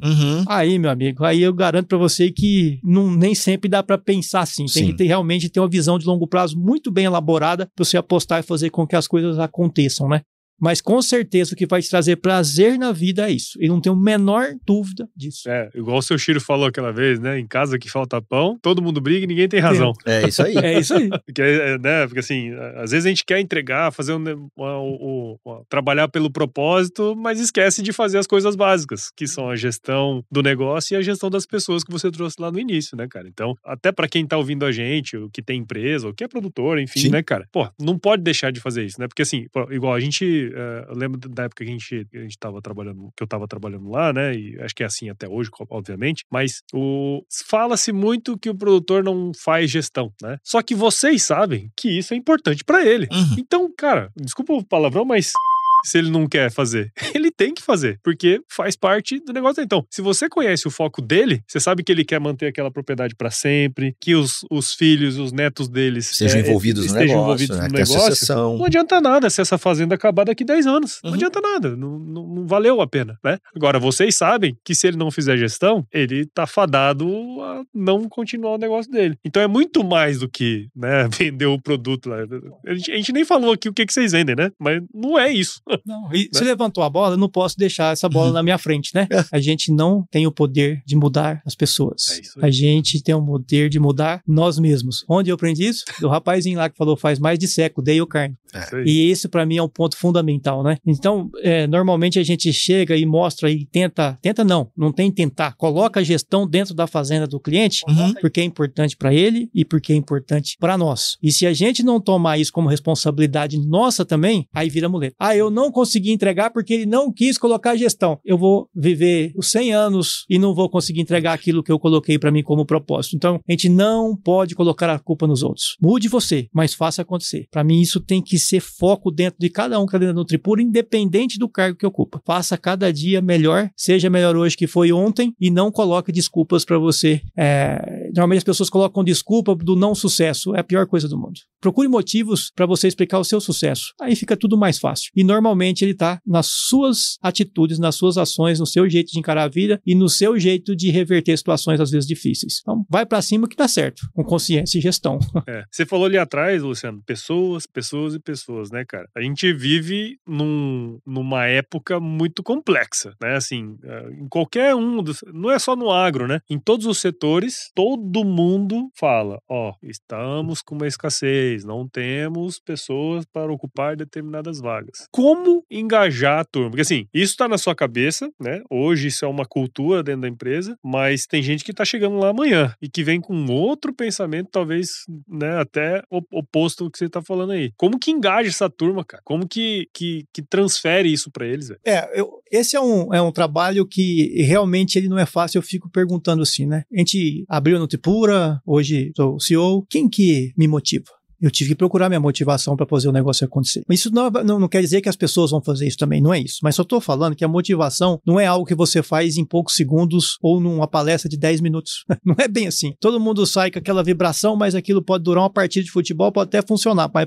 aí, meu amigo, aí eu garanto para você que nem sempre dá para pensar assim. Tem que realmente ter uma visão de longo prazo muito bem elaborada para você apostar e fazer com que as coisas aconteçam, né? Mas com certeza o que vai te trazer prazer na vida é isso. E não tenho a menor dúvida disso. Igual o seu Chiro falou aquela vez, né? Em casa que falta pão, todo mundo briga e ninguém tem razão. É isso aí. É isso aí. Porque assim, às vezes a gente quer entregar, fazer trabalhar pelo propósito, mas esquece de fazer as coisas básicas, que são a gestão do negócio e a gestão das pessoas que você trouxe lá no início, né, cara? Então, até pra quem tá ouvindo a gente, o que tem empresa, o que é produtor, enfim, né, cara? Pô, não pode deixar de fazer isso, né? Porque assim, igual a gente... eu lembro da época que a gente tava trabalhando, que eu tava trabalhando lá, né? E acho que é assim até hoje, obviamente. Mas fala-se muito que o produtor não faz gestão, né? Só que vocês sabem que isso é importante pra ele. Então, cara, desculpa o palavrão, mas... se ele não quer fazer, ele tem que fazer, porque faz parte do negócio. Então, se você conhece o foco dele, você sabe que ele quer manter aquela propriedade para sempre, que os filhos, os netos deles estejam envolvidos no negócio, não adianta nada se essa fazenda acabar daqui 10 anos. Não adianta nada, não valeu a pena, né? Agora, vocês sabem que se ele não fizer gestão, ele tá fadado a não continuar o negócio dele. Então, é muito mais do que, né, vender o produto lá. A gente nem falou aqui o que vocês vendem, né? Mas não é isso. Não, e você levantou a bola, eu não posso deixar essa bola na minha frente, né? A gente não tem o poder de mudar as pessoas. A gente tem o poder de mudar nós mesmos. Onde eu aprendi isso? Do rapazinho lá que falou faz mais de século, Dale Carnegie. E esse pra mim é um ponto fundamental, né? Então, normalmente a gente chega e mostra e tenta não tem tentar, coloca a gestão dentro da fazenda do cliente, porque é importante pra ele e porque é importante pra nós. E se a gente não tomar isso como responsabilidade nossa também, aí vira muleta. Eu não consegui entregar porque ele não quis colocar a gestão. Eu vou viver os 100 anos e não vou conseguir entregar aquilo que eu coloquei pra mim como propósito. Então, a gente não pode colocar a culpa nos outros. Mude você, mas faça acontecer. Pra mim, isso tem que ser foco dentro de cada um que está dentro da Nutripura, independente do cargo que ocupa. Faça cada dia melhor, seja melhor hoje que foi ontem e não coloque desculpas para você. Normalmente as pessoas colocam desculpa do não sucesso. É a pior coisa do mundo. Procure motivos para você explicar o seu sucesso. Aí fica tudo mais fácil. E normalmente ele está nas suas atitudes, nas suas ações, no seu jeito de encarar a vida e no seu jeito de reverter situações às vezes difíceis. Então, vai para cima que dá certo, com consciência e gestão. Você falou ali atrás, Luciano, pessoas e pessoas, né, cara? A gente vive numa época muito complexa, né? Assim, em qualquer não é só no agro, né? Em todos os setores, todo mundo fala, estamos com uma escassez, não temos pessoas para ocupar determinadas vagas. Como engajar a turma? Porque assim, isso tá na sua cabeça, né? Hoje isso é uma cultura dentro da empresa, mas tem gente que tá chegando lá amanhã e que vem com outro pensamento, talvez, né, até oposto do que você tá falando aí. Como que engaja essa turma, cara? Como que transfere isso pra eles? Esse é um trabalho que realmente ele não é fácil. Eu fico perguntando assim, né? A gente abriu a Nutripura, hoje sou CEO. Quem que me motiva? Eu tive que procurar minha motivação para fazer o negócio acontecer. Mas isso não quer dizer que as pessoas vão fazer isso também, não é isso. Mas só estou falando que a motivação não é algo que você faz em poucos segundos ou numa palestra de 10 minutos. Não é bem assim. Todo mundo sai com aquela vibração, mas aquilo pode durar uma partida de futebol, pode até funcionar. Mas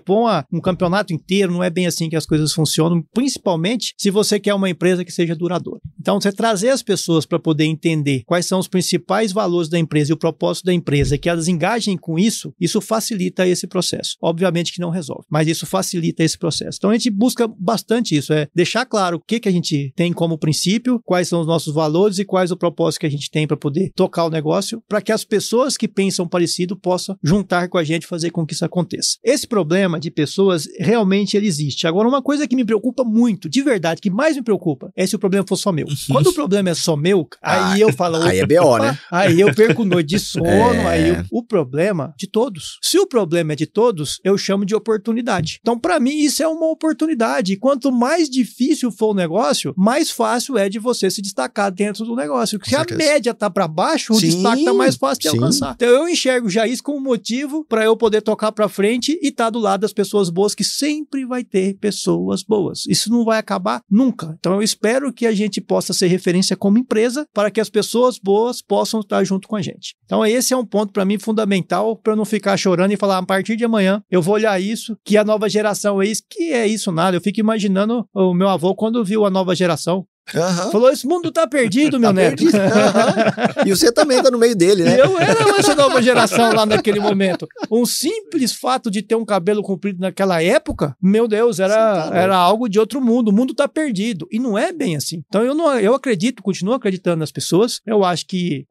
um campeonato inteiro, não é bem assim que as coisas funcionam, principalmente se você quer uma empresa que seja duradoura. Então, você trazer as pessoas para poder entender quais são os principais valores da empresa e o propósito da empresa, que elas engajem com isso facilita esse processo. Obviamente que não resolve, mas isso facilita esse processo. Então a gente busca bastante isso, deixar claro o que a gente tem como princípio, quais são os nossos valores e quais o propósito que a gente tem para poder tocar o negócio, para que as pessoas que pensam parecido possam juntar com a gente e fazer com que isso aconteça. Esse problema de pessoas, realmente ele existe. Agora, uma coisa que me preocupa muito, de verdade, que mais me preocupa, é se o problema for só meu. Quando o problema é só meu, aí eu falo... Aí é BO, né? Aí eu perco noite de sono, aí o problema de todos. Se o problema é de todos, todos, eu chamo de oportunidade. Então, para mim, isso é uma oportunidade. E quanto mais difícil for o negócio, mais fácil é de você se destacar dentro do negócio. Se a média tá para baixo, o destaque tá mais fácil de alcançar. Então, eu enxergo já isso como motivo para eu poder tocar para frente e estar do lado das pessoas boas, que sempre vai ter pessoas boas. Isso não vai acabar nunca. Então, eu espero que a gente possa ser referência como empresa para que as pessoas boas possam estar junto com a gente. Então, esse é um ponto para mim fundamental, para eu não ficar chorando e falar, a partir de amanhã eu vou olhar isso, que a nova geração é isso, que é isso nada. Eu fico imaginando o meu avô quando viu a nova geração. Falou, esse mundo tá perdido, meu neto. E você também tá no meio dele, né? Eu era essa nova geração lá naquele momento. Um simples fato de ter um cabelo comprido naquela época, meu Deus, era algo de outro mundo. O mundo tá perdido. E não é bem assim. Então eu acredito, continuo acreditando nas pessoas. Eu acho que,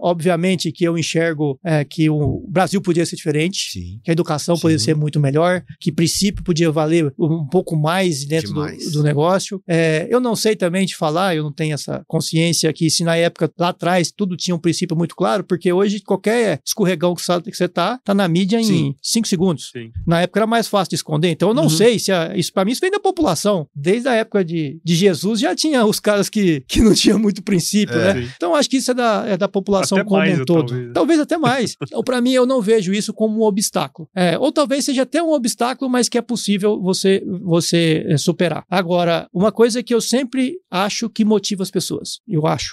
obviamente, que eu enxergo que o Brasil podia ser diferente, sim, que a educação podia ser muito melhor, que princípio podia valer um pouco mais dentro do negócio. Eu não sei também de falar, eu não tenho essa consciência que se na época lá atrás tudo tinha um princípio muito claro, porque hoje qualquer escorregão que você tá na mídia em 5 segundos. Sim. Na época era mais fácil de esconder, então eu não sei se isso, para mim, isso vem da população. Desde a época de Jesus já tinha os caras que não tinham muito princípio, né? Sim. Então acho que isso é da população até como mais, um todo. Talvez até mais. Então para mim eu não vejo isso como um obstáculo. Ou talvez seja até um obstáculo, mas que é possível você superar. Agora, uma coisa que eu sempre acho que motiva as pessoas.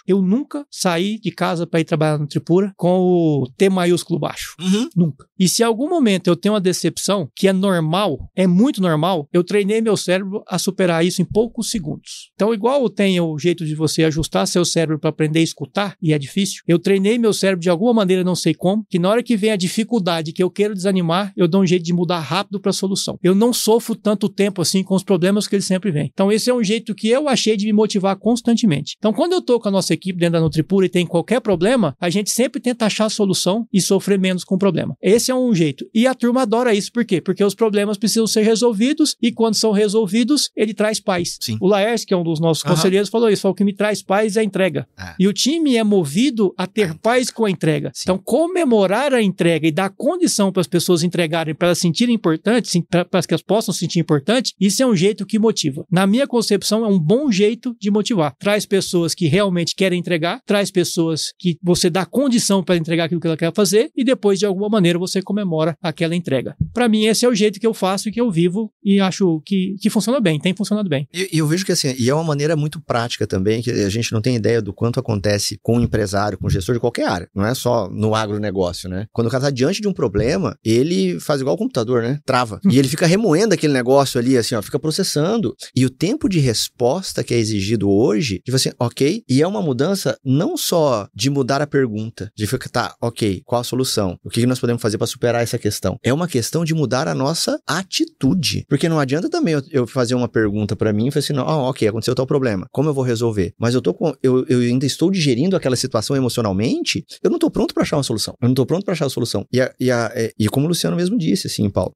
Eu nunca saí de casa para ir trabalhar no Tripura com o T maiúsculo baixo. Nunca. E se em algum momento eu tenho uma decepção, que é normal, é muito normal, eu treinei meu cérebro a superar isso em poucos segundos. Então, igual tem o jeito de você ajustar seu cérebro para aprender a escutar, e é difícil, eu treinei meu cérebro de alguma maneira, não sei como, que na hora que vem a dificuldade que eu quero desanimar, eu dou um jeito de mudar rápido para a solução. Eu não sofro tanto tempo assim com os problemas que eles sempre vêm. Então, esse é um jeito que eu achei de me motivar constantemente. Então, quando eu tô com a nossa equipe dentro da Nutripura e tem qualquer problema, a gente sempre tenta achar a solução e sofrer menos com o problema. Esse é um jeito. E a turma adora isso. Por quê? Porque os problemas precisam ser resolvidos e quando são resolvidos, ele traz paz. Sim. O Laércio, que é um dos nossos conselheiros, falou isso. Falou que me traz paz é a entrega. E o time é movido a ter paz com a entrega. Sim. Então, comemorar a entrega e dar condição para as pessoas entregarem, para elas se sentirem importantes, para que elas possam se sentir importantes, isso é um jeito que motiva. Na minha concepção, é um bom jeito de motivar. Traz pessoas que realmente querem entregar, traz pessoas que você dá condição para entregar aquilo que ela quer fazer e depois, de alguma maneira, você comemora aquela entrega. Para mim, esse é o jeito que eu faço e que eu vivo e acho que funciona bem, tem funcionado bem. E eu vejo que assim, e é uma maneira muito prática também, que a gente não tem ideia do quanto acontece com o empresário, com o gestor de qualquer área, não é só no agronegócio, né? Quando o cara tá diante de um problema, ele faz igual o computador, né? Trava. E ele fica remoendo aquele negócio ali, assim, ó, fica processando. E o tempo de resposta que é exigido hoje, tipo assim, ok, e é uma mudança não só de mudar a pergunta, de ficar, tá, ok, qual a solução? O que nós podemos fazer para superar essa questão? É uma questão de mudar a nossa atitude. Porque não adianta também eu fazer uma pergunta para mim e falar assim, não, ok, aconteceu tal problema, como eu vou resolver? Mas eu ainda estou digerindo aquela situação emocionalmente, eu não tô pronto para achar uma solução. Eu não tô pronto para achar a solução. E como o Luciano mesmo disse, assim, Paulo,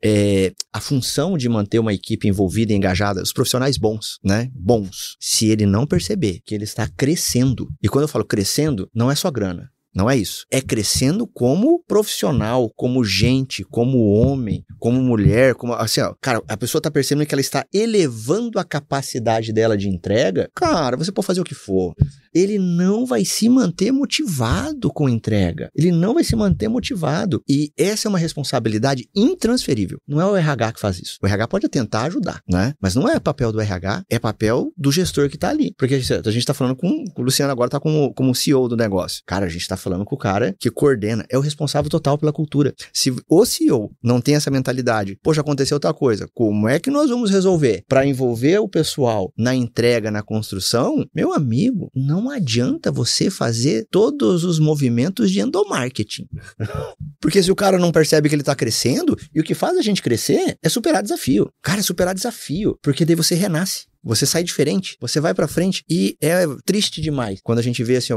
a função de manter uma equipe envolvida e engajada, os profissionais bons, né? Bons. Se ele não perceber que ele está crescendo, e quando eu falo crescendo, não é só grana. Não é isso. É crescendo como profissional, como gente, como homem, como mulher, como assim, ó, cara, a pessoa tá percebendo que ela está elevando a capacidade dela de entrega. Cara, você pode fazer o que for. Ele não vai se manter motivado com entrega. Ele não vai se manter motivado. E essa é uma responsabilidade intransferível. Não é o RH que faz isso. O RH pode tentar ajudar, né? Mas não é papel do RH, é papel do gestor que tá ali. Porque a gente tá falando com o Luciano agora tá como CEO do negócio. Cara, a gente tá falando com o cara que coordena, é o responsável total pela cultura. Se o CEO não tem essa mentalidade, poxa, aconteceu outra coisa, como é que nós vamos resolver? Para envolver o pessoal na entrega, na construção, meu amigo, não adianta você fazer todos os movimentos de endomarketing. Porque se o cara não percebe que ele tá crescendo, e o que faz a gente crescer é superar desafio. Cara, superar desafio, porque daí você renasce. você sai diferente, você vai pra frente e é triste demais quando a gente vê assim,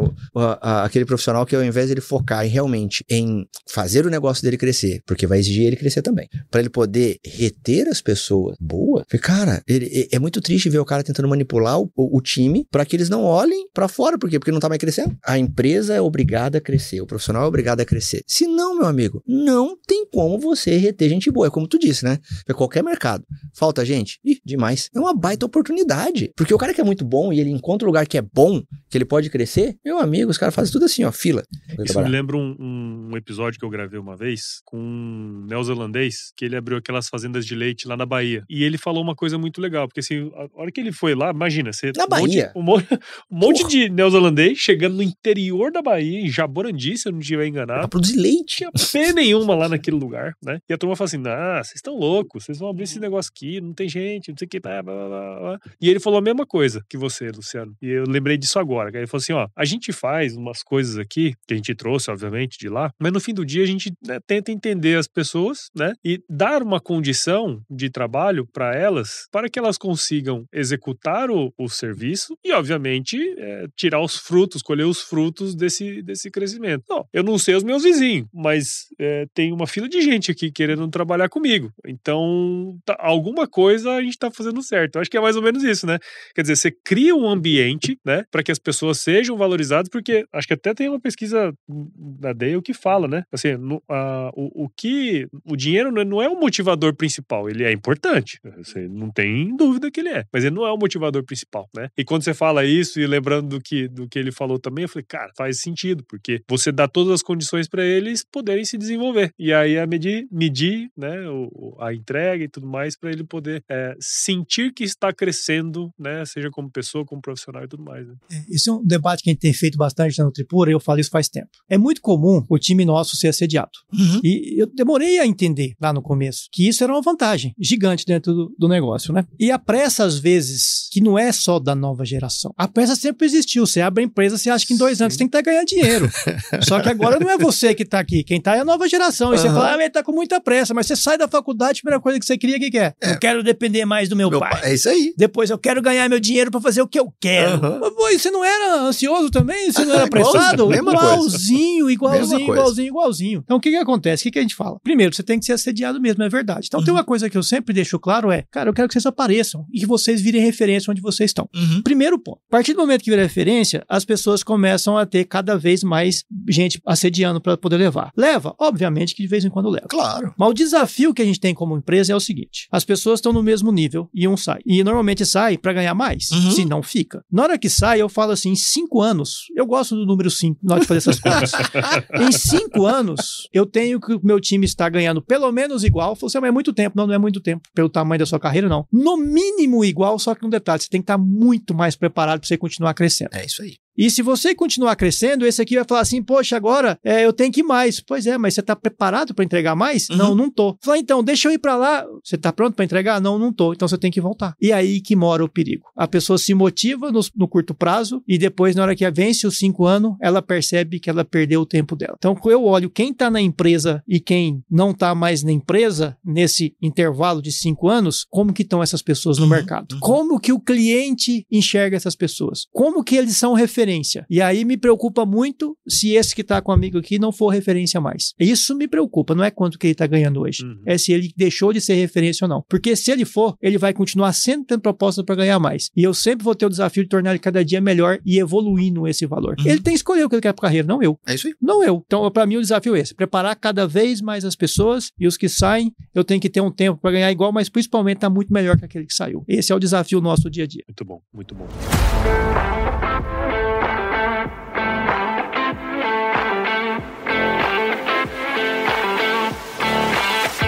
aquele profissional que ao invés de ele focar realmente em fazer o negócio dele crescer, porque vai exigir ele crescer também, pra ele poder reter as pessoas boas, porque, cara, é muito triste ver o cara tentando manipular o time pra que eles não olhem pra fora, por quê? Porque não tá mais crescendo. A empresa é obrigada a crescer, o profissional é obrigado a crescer. Se não, meu amigo, não tem como você reter gente boa, é como tu disse, né? Pra qualquer mercado. Falta gente? Ih, demais. É uma baita oportunidade, porque o cara que é muito bom e ele encontra um lugar que é bom, que ele pode crescer, meu amigo, os caras fazem tudo assim, ó, fila. Isso me lembra um episódio que eu gravei uma vez com um neozelandês, que ele abriu aquelas fazendas de leite lá na Bahia. E ele falou uma coisa muito legal, porque assim, a hora que ele foi lá, imagina, você... Na Bahia? Um monte de neozelandês chegando no interior da Bahia, em Jaborandi, se eu não estiver enganado. Pra produzir leite. Não tinha pé nenhuma lá naquele lugar, né? E a turma fala assim, vocês estão loucos, vocês vão abrir esse negócio aqui, não tem gente, não sei o que, blá, blá, blá, blá. E ele falou a mesma coisa que você, Luciano. E eu lembrei disso agora. Ele falou assim, a gente faz umas coisas aqui, que a gente trouxe, obviamente, de lá, mas no fim do dia a gente, né, tenta entender as pessoas, né? E dar uma condição de trabalho para elas, para que elas consigam executar o serviço e, obviamente, tirar os frutos, colher os frutos desse crescimento. Não, eu não sei os meus vizinhos, mas tem uma fila de gente aqui querendo trabalhar comigo. Então, alguma coisa a gente tá fazendo certo. Eu acho que é mais ou menos isso, né? Quer dizer, você cria um ambiente, né, para que as pessoas sejam valorizadas, porque acho que até tem uma pesquisa da Dale que fala, né? Assim, o dinheiro não é o motivador principal, ele é importante. Você não tem dúvida que ele é, mas ele não é o motivador principal, né? E quando você fala isso, e lembrando do que ele falou também, eu falei, cara, faz sentido, porque você dá todas as condições para eles poderem se desenvolver. E aí é medir, né, a entrega e tudo mais, para ele poder sentir que está crescendo, né, seja como pessoa, como profissional e tudo mais, né? Isso é um debate que a gente tem feito bastante na Nutripura, e eu falo isso faz tempo. É muito comum o time nosso ser assediado. Uhum. E eu demorei a entender lá no começo que isso era uma vantagem gigante dentro do negócio, né? E a pressa, às vezes, que não é só da nova geração. A pressa sempre existiu. Você abre a empresa, você acha que em 2 anos você tem que estar ganhando dinheiro. Só que agora não é você que está aqui. Quem está é a nova geração. E você fala, ele está com muita pressa, mas você sai da faculdade, a primeira coisa que você queria, o que é? Eu quero depender mais do meu pai. É isso aí. Depois eu quero ganhar meu dinheiro para fazer o que eu quero. Mas você não era ansioso também? Você não era apressado? Igualzinho. Então o que acontece? O que a gente fala? Primeiro, você tem que ser assediado mesmo, é verdade. Então tem uma coisa que eu sempre deixo claro cara, eu quero que vocês apareçam e que vocês virem referência onde vocês estão. Primeiro ponto. A partir do momento que vira referência, as pessoas começam a ter cada vez mais gente assediando para poder levar. Leva? Obviamente que de vez em quando leva. Claro. Mas o desafio que a gente tem como empresa é o seguinte: as pessoas estão no mesmo nível e um sai. E normalmente sai para ganhar mais, se não fica. Na hora que sai, eu falo assim, em 5 anos, eu gosto do número 5, na hora de fazer essas coisas. Em 5 anos, eu tenho que o meu time está ganhando pelo menos igual. Você é muito tempo. Não é muito tempo pelo tamanho da sua carreira, não. No mínimo igual, só que um detalhe, você tem que estar muito mais preparado para você continuar crescendo. É isso aí. E se você continuar crescendo, esse aqui vai falar assim, poxa, agora eu tenho que ir mais. Pois é, mas você está preparado para entregar mais? Não tô. Fala, então, deixa eu ir para lá. Você está pronto para entregar? Não tô. Então você tem que voltar. E aí que mora o perigo. A pessoa se motiva no curto prazo e depois, na hora que vence os 5 anos, ela percebe que ela perdeu o tempo dela. Então, eu olho quem está na empresa e quem não está mais na empresa, nesse intervalo de 5 anos, como que estão essas pessoas no mercado? Como que o cliente enxerga essas pessoas? Como que eles são referência? E aí me preocupa muito se esse que está comigo aqui não for referência mais. Isso me preocupa, não é quanto que ele está ganhando hoje. É se ele deixou de ser referência ou não. Porque se ele for, ele vai continuar sempre tendo proposta para ganhar mais. E eu sempre vou ter o desafio de tornar ele cada dia melhor e evoluindo esse valor. Ele tem que escolher o que ele quer para a carreira, não eu. É isso aí. Não eu. Então, para mim, o desafio é esse. Preparar cada vez mais as pessoas e os que saem, eu tenho que ter um tempo para ganhar igual, mas principalmente estar muito melhor que aquele que saiu. Esse é o desafio nosso do dia a dia. Muito bom, muito bom.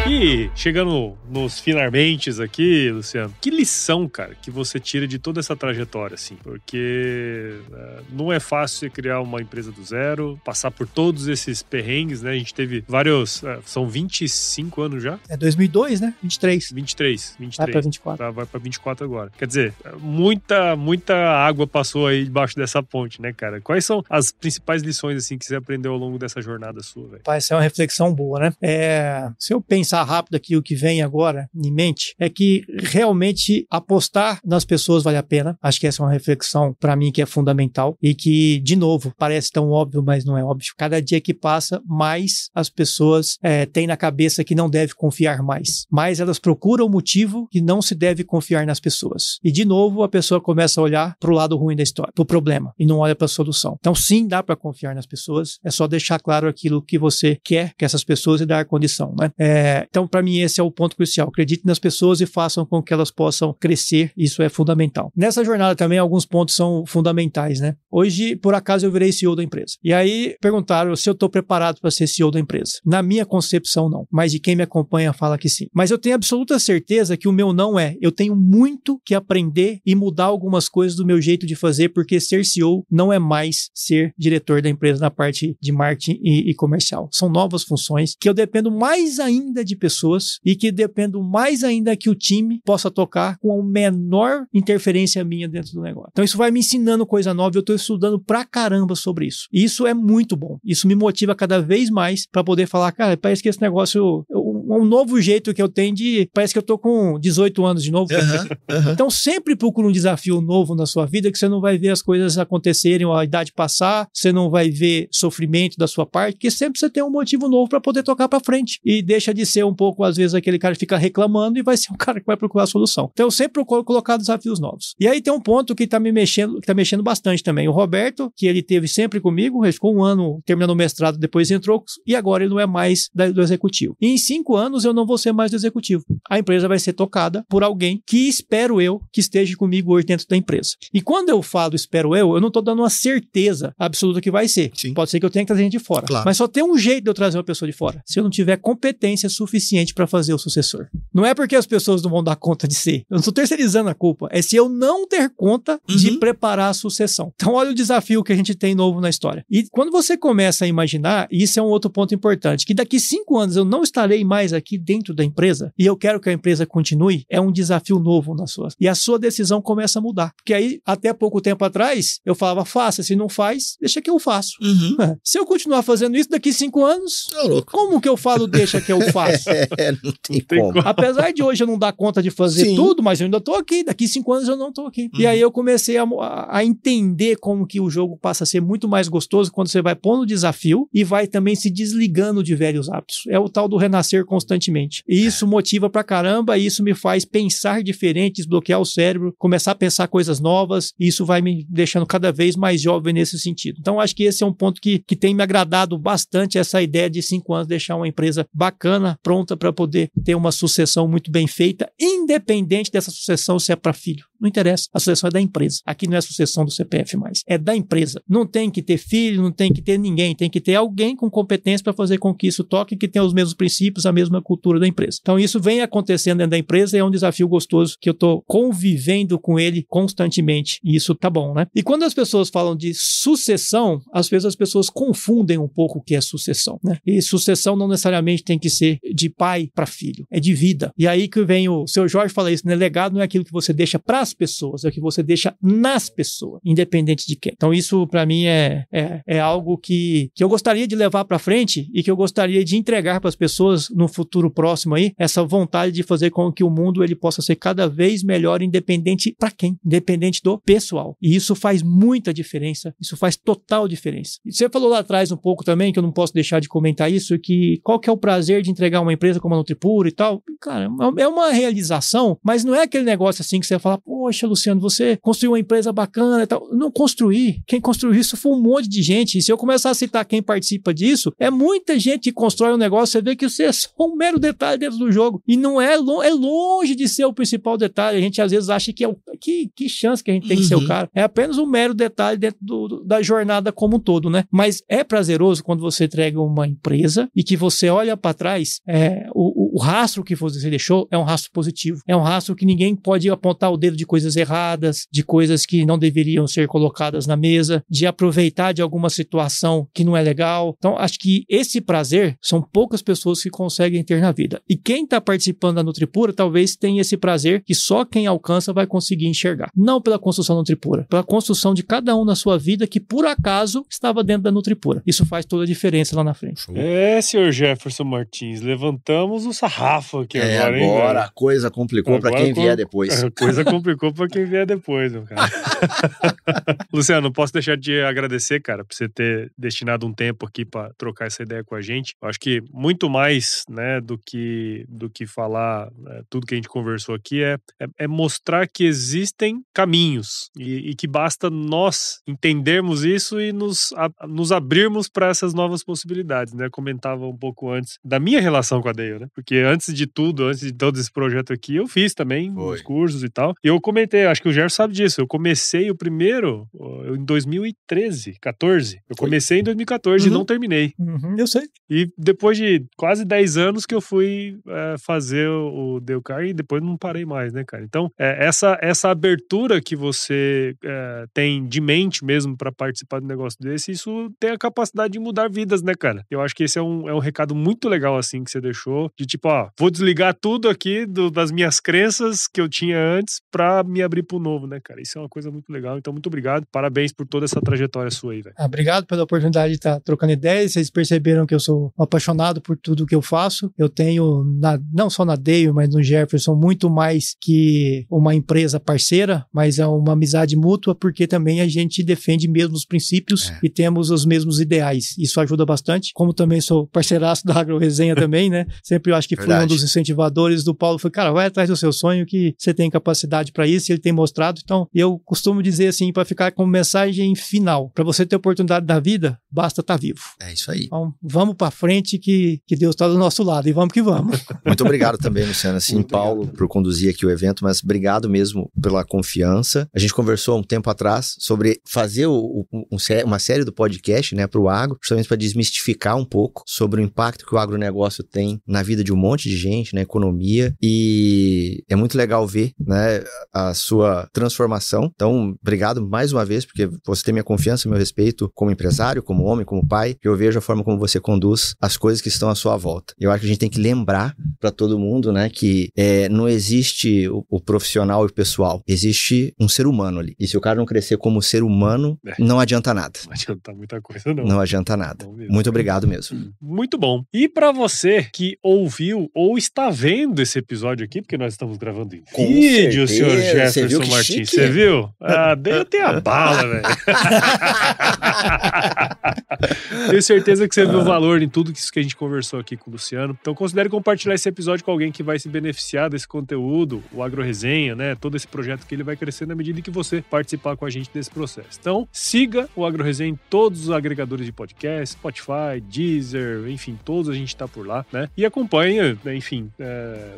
E chegando nos finalmente aqui, Luciano, que lição, cara, que você tira de toda essa trajetória, assim? Porque não é fácil você criar uma empresa do zero, passar por todos esses perrengues, né? A gente teve vários, são 25 anos já? É 2002, né? 23. 23. Vai pra 24. Vai pra 24 agora. Quer dizer, muita água passou aí debaixo dessa ponte, né, cara? Quais são as principais lições, assim, que você aprendeu ao longo dessa jornada sua, velho? Essa é uma reflexão boa, né? Se eu pensar rápido aqui o que vem agora em mente, é que realmente apostar nas pessoas vale a pena. Acho que essa é uma reflexão para mim que é fundamental e que, de novo, parece tão óbvio, mas não é óbvio. Cada dia que passa, mais as pessoas têm na cabeça que não deve confiar mais. Mais elas procuram o motivo que não se deve confiar nas pessoas. E, de novo, a pessoa começa a olhar para o lado ruim da história, para o problema, e não olha para a solução. Então, sim, dá para confiar nas pessoas, é só deixar claro aquilo que você quer que essas pessoas e dar condição, né? Então, para mim, esse é o ponto crucial. Acredite nas pessoas e façam com que elas possam crescer, isso é fundamental. Nessa jornada também, alguns pontos são fundamentais, né? Hoje, por acaso, eu virei CEO da empresa. E aí, perguntaram se eu estou preparado para ser CEO da empresa. Na minha concepção, não. Mas de quem me acompanha fala que sim. Mas eu tenho absoluta certeza que o meu não é. Eu tenho muito que aprender e mudar algumas coisas do meu jeito de fazer, porque ser CEO não é mais ser diretor da empresa na parte de marketing e comercial. São novas funções que eu dependo mais ainda de pessoas e que dependo mais ainda que o time possa tocar com a menor interferência minha dentro do negócio. Então isso vai me ensinando coisa nova, eu estou estudando pra caramba sobre isso. E isso é muito bom. Isso me motiva cada vez mais para poder falar, cara, parece que esse negócio, um novo jeito que eu tenho parece que eu tô com 18 anos de novo. Então sempre procura um desafio novo na sua vida que você não vai ver as coisas acontecerem, a idade passar, você não vai ver sofrimento da sua parte, porque sempre você tem um motivo novo para poder tocar para frente. E deixa de ser um pouco, às vezes, aquele cara que fica reclamando e vai ser um cara que vai procurar a solução. Então eu sempre procuro colocar desafios novos. E aí tem um ponto que tá mexendo bastante também. O Roberto, que ele teve sempre comigo, ele ficou um ano terminando o mestrado, depois entrou, e agora ele não é mais do executivo. E em 5 anos eu não vou ser mais do executivo. A empresa vai ser tocada por alguém que espero eu que esteja comigo hoje dentro da empresa. E quando eu falo espero eu não estou dando uma certeza absoluta que vai ser. Sim. Pode ser que eu tenha que trazer gente de fora. Claro. Mas só tem um jeito de eu trazer uma pessoa de fora. Se eu não tiver competência suficiente para fazer o sucessor. Não é porque as pessoas não vão dar conta de ser. Eu não estou terceirizando a culpa. É se eu não ter conta de preparar a sucessão. Então olha o desafio que a gente tem novo na história. E quando você começa a imaginar, e isso é um outro ponto importante, que daqui 5 anos eu não estarei mais aqui dentro da empresa e eu quero que a empresa continue, é um desafio novo na sua. E a sua decisão começa a mudar. Porque aí, até pouco tempo atrás, eu falava, faça. Se não faz, deixa que eu faço. Se eu continuar fazendo isso daqui 5 anos, como que eu falo deixa que eu faço? Não tem como. Apesar de hoje eu não dar conta de fazer tudo, mas eu ainda tô aqui. Daqui 5 anos eu não tô aqui. E aí eu comecei a entender como que o jogo passa a ser muito mais gostoso quando você vai pondo desafio e vai também se desligando de velhos hábitos. É o tal do renascer constantemente. E isso motiva pra caramba, e isso me faz pensar diferente, desbloquear o cérebro, começar a pensar coisas novas, e isso vai me deixando cada vez mais jovem nesse sentido. Então acho que esse é um ponto que tem me agradado bastante, essa ideia de 5 anos deixar uma empresa bacana, pronta para poder ter uma sucessão muito bem feita, independente dessa sucessão se é para filho. Não interessa, a sucessão é da empresa. Aqui não é a sucessão do CPF mais, é da empresa. Não tem que ter filho, não tem que ter ninguém, tem que ter alguém com competência para fazer com que isso toque, que tenha os mesmos princípios, a mesma cultura da empresa. Então isso vem acontecendo dentro da empresa e é um desafio gostoso que eu estou convivendo com ele constantemente, e isso tá bom, né? E quando as pessoas falam de sucessão, às vezes as pessoas confundem um pouco o que é sucessão, né? E sucessão não necessariamente tem que ser de pai para filho, é de vida. E aí que vem o seu Jorge fala isso, né? Legado não é aquilo que você deixa para as pessoas, é o que você deixa nas pessoas, independente de quem. Então isso para mim é algo que eu gostaria de levar para frente e que eu gostaria de entregar para as pessoas no futuro próximo aí, essa vontade de fazer com que o mundo ele possa ser cada vez melhor, independente para quem? Independente do pessoal. E isso faz muita diferença, isso faz total diferença. E você falou lá atrás um pouco também, que eu não posso deixar de comentar isso, que qual que é o prazer de entregar uma empresa como a Nutripura e tal? Cara, é uma realização, mas não é aquele negócio assim que você fala, poxa, Luciano, você construiu uma empresa bacana e tal. Não construí. Quem construiu isso foi um monte de gente. E se eu começar a citar quem participa disso, é muita gente que constrói um negócio, você vê que você é só um mero detalhe dentro do jogo. E não é longe de ser o principal detalhe. A gente às vezes acha que que chance que a gente tem que ser o cara. É apenas um mero detalhe dentro da jornada como um todo, né? Mas é prazeroso quando você entrega uma empresa e que você olha para trás, o rastro que você deixou é um rastro positivo. É um rastro que ninguém pode apontar o dedo de coisas erradas, de coisas que não deveriam ser colocadas na mesa, de aproveitar de alguma situação que não é legal. Então, acho que esse prazer são poucas pessoas que conseguem ter na vida. E quem está participando da Nutripura talvez tenha esse prazer que só quem alcança vai conseguir enxergar. Não pela construção da Nutripura, pela construção de cada um na sua vida que, por acaso, estava dentro da Nutripura. Isso faz toda a diferença lá na frente. Senhor Jefferson Martins, levantamos o sarrafo aqui agora, hein? Agora a coisa complicou para quem vier depois. A coisa complicou para quem vier depois, meu cara. Luciano, não posso deixar de agradecer, cara, por você ter destinado um tempo aqui para trocar essa ideia com a gente. Eu acho que muito mais, né, do que falar tudo que a gente conversou aqui é mostrar que existem caminhos e que basta nós entendermos isso e nos abrirmos para essas novas possibilidades, né? Eu comentava um pouco antes da minha relação com a Dale, né? Porque antes de todo esse projeto aqui, eu fiz também os cursos e tal. E eu comentei, acho que o Gerson sabe disso, eu comecei o primeiro em 2013, 14. Eu comecei em 2014 e não terminei. Eu sei. E depois de quase 10 anos que eu fui fazer o Dale Carnegie e depois não parei mais, né, cara? Então, essa abertura que você tem de mente mesmo para participar de um negócio desse, isso tem a capacidade de mudar vidas, né, cara? Eu acho que esse é um recado muito legal, assim, que você deixou, de tipo, vou desligar tudo aqui das minhas crenças que eu tinha antes pra me abrir pro novo, né, cara? Isso é uma coisa muito legal. Então, muito obrigado. Parabéns por toda essa trajetória sua aí, velho. Obrigado pela oportunidade de estar trocando ideias. Vocês perceberam que eu sou apaixonado por tudo que eu faço. Eu tenho, não só na Dale, mas no Jefferson, muito mais que uma empresa parceira, mas é uma amizade mútua, porque também a gente defende mesmo os princípios e temos os mesmos ideais. Isso ajuda bastante. Como também sou parceiraço da AgroResenha também, né? Sempre eu acho que fui um dos incentivadores do Paulo. Falei, cara, vai atrás do seu sonho que você tem capacidade para isso, e ele tem mostrado. Então, eu costumo dizer assim, para ficar como mensagem final, para você ter oportunidade da vida, basta estar vivo. É isso aí. Então, vamos para frente que Deus está do nosso lado e vamos que vamos. Muito obrigado também, Luciano, assim, muito Paulo, por conduzir aqui o evento, mas obrigado mesmo pela confiança. A gente conversou há um tempo atrás sobre fazer uma série do podcast, né, para o agro, justamente para desmistificar um pouco sobre o impacto que o agronegócio tem na vida de um monte de gente, na economia, e é muito legal ver, né, a sua transformação. Então, obrigado mais uma vez, porque você tem minha confiança, meu respeito como empresário, como homem, como pai, que eu vejo a forma como você conduz as coisas que estão à sua volta. Eu acho que a gente tem que lembrar para todo mundo, né, que não existe o profissional e o pessoal, existe um ser humano ali. E se o cara não crescer como ser humano, não adianta nada. Não adianta muita coisa, não. Não adianta nada. Muito obrigado mesmo. Muito bom. E para você que ouviu ou está vendo esse episódio aqui, porque nós estamos gravando em vídeo, senhor Jefferson Martins. Você viu? Daí tem a bala, velho. Tenho certeza que você viu valor em tudo isso que a gente conversou aqui com o Luciano. Então considere compartilhar esse episódio com alguém que vai se beneficiar desse conteúdo, o AgroResenha, né? Todo esse projeto que ele vai crescer na medida que você participar com a gente desse processo. Então, siga o AgroResenha em todos os agregadores de podcast, Spotify, Deezer, enfim, todos a gente tá por lá, né? E acompanha, enfim,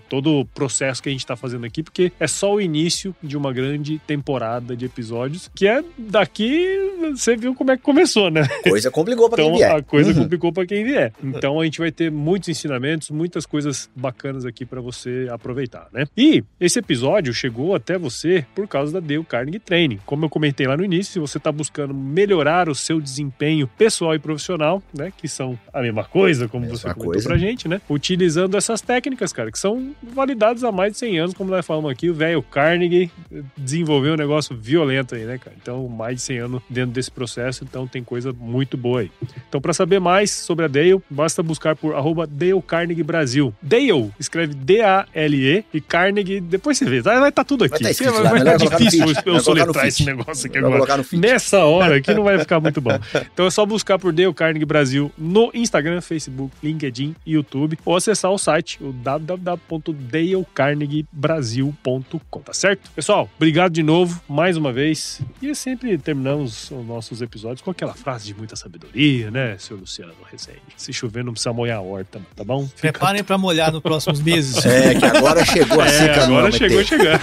todo o processo que a gente tá fazendo aqui, porque é só o início de uma grande temporada de episódios, que daqui, você viu como é que começou, né? Coisa complicou pra quem vier. A coisa complicou pra quem vier. Então a gente vai ter muitos ensinamentos, muitas coisas bacanas aqui pra você aproveitar, né? E esse episódio chegou até você por causa da Dale Carnegie Training. Como eu comentei lá no início, se você tá buscando melhorar o seu desempenho pessoal e profissional, né? Que são a mesma coisa, como você comentou pra gente, né? Utilizando essas técnicas, cara, que são validadas há mais de 100 anos, como nós falamos aqui, o velho Carnegie desenvolveu um negócio violento aí, né, cara? Então, mais de 100 anos dentro desse processo, então tem coisa muito boa aí. Então, para saber mais sobre a Dale, basta buscar por @Dale Carnegie Brasil. Dale, escreve D-A-L-E, e Carnegie, depois você vê, vai estar tudo aqui. Vai ficar difícil eu soletrar esse negócio aqui agora. Nessa hora aqui não vai ficar muito bom. Então é só buscar por Dale Carnegie Brasil no Instagram, Facebook, LinkedIn e YouTube, ou acessar o site, o www.dalecarnegiebrasil.com, tá certo? Pessoal, obrigado de novo, mais uma vez, e sempre terminamos os nossos episódios com aquela frase de muita sabedoria, né, senhor Luciano Rezende? Se chover, não precisa molhar a horta, tá bom? Preparem pra molhar nos próximos meses. Que agora chegou a seca. Agora chegou chegando.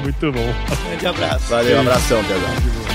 Muito bom. Grande abraço. Valeu, um abração, Pedro.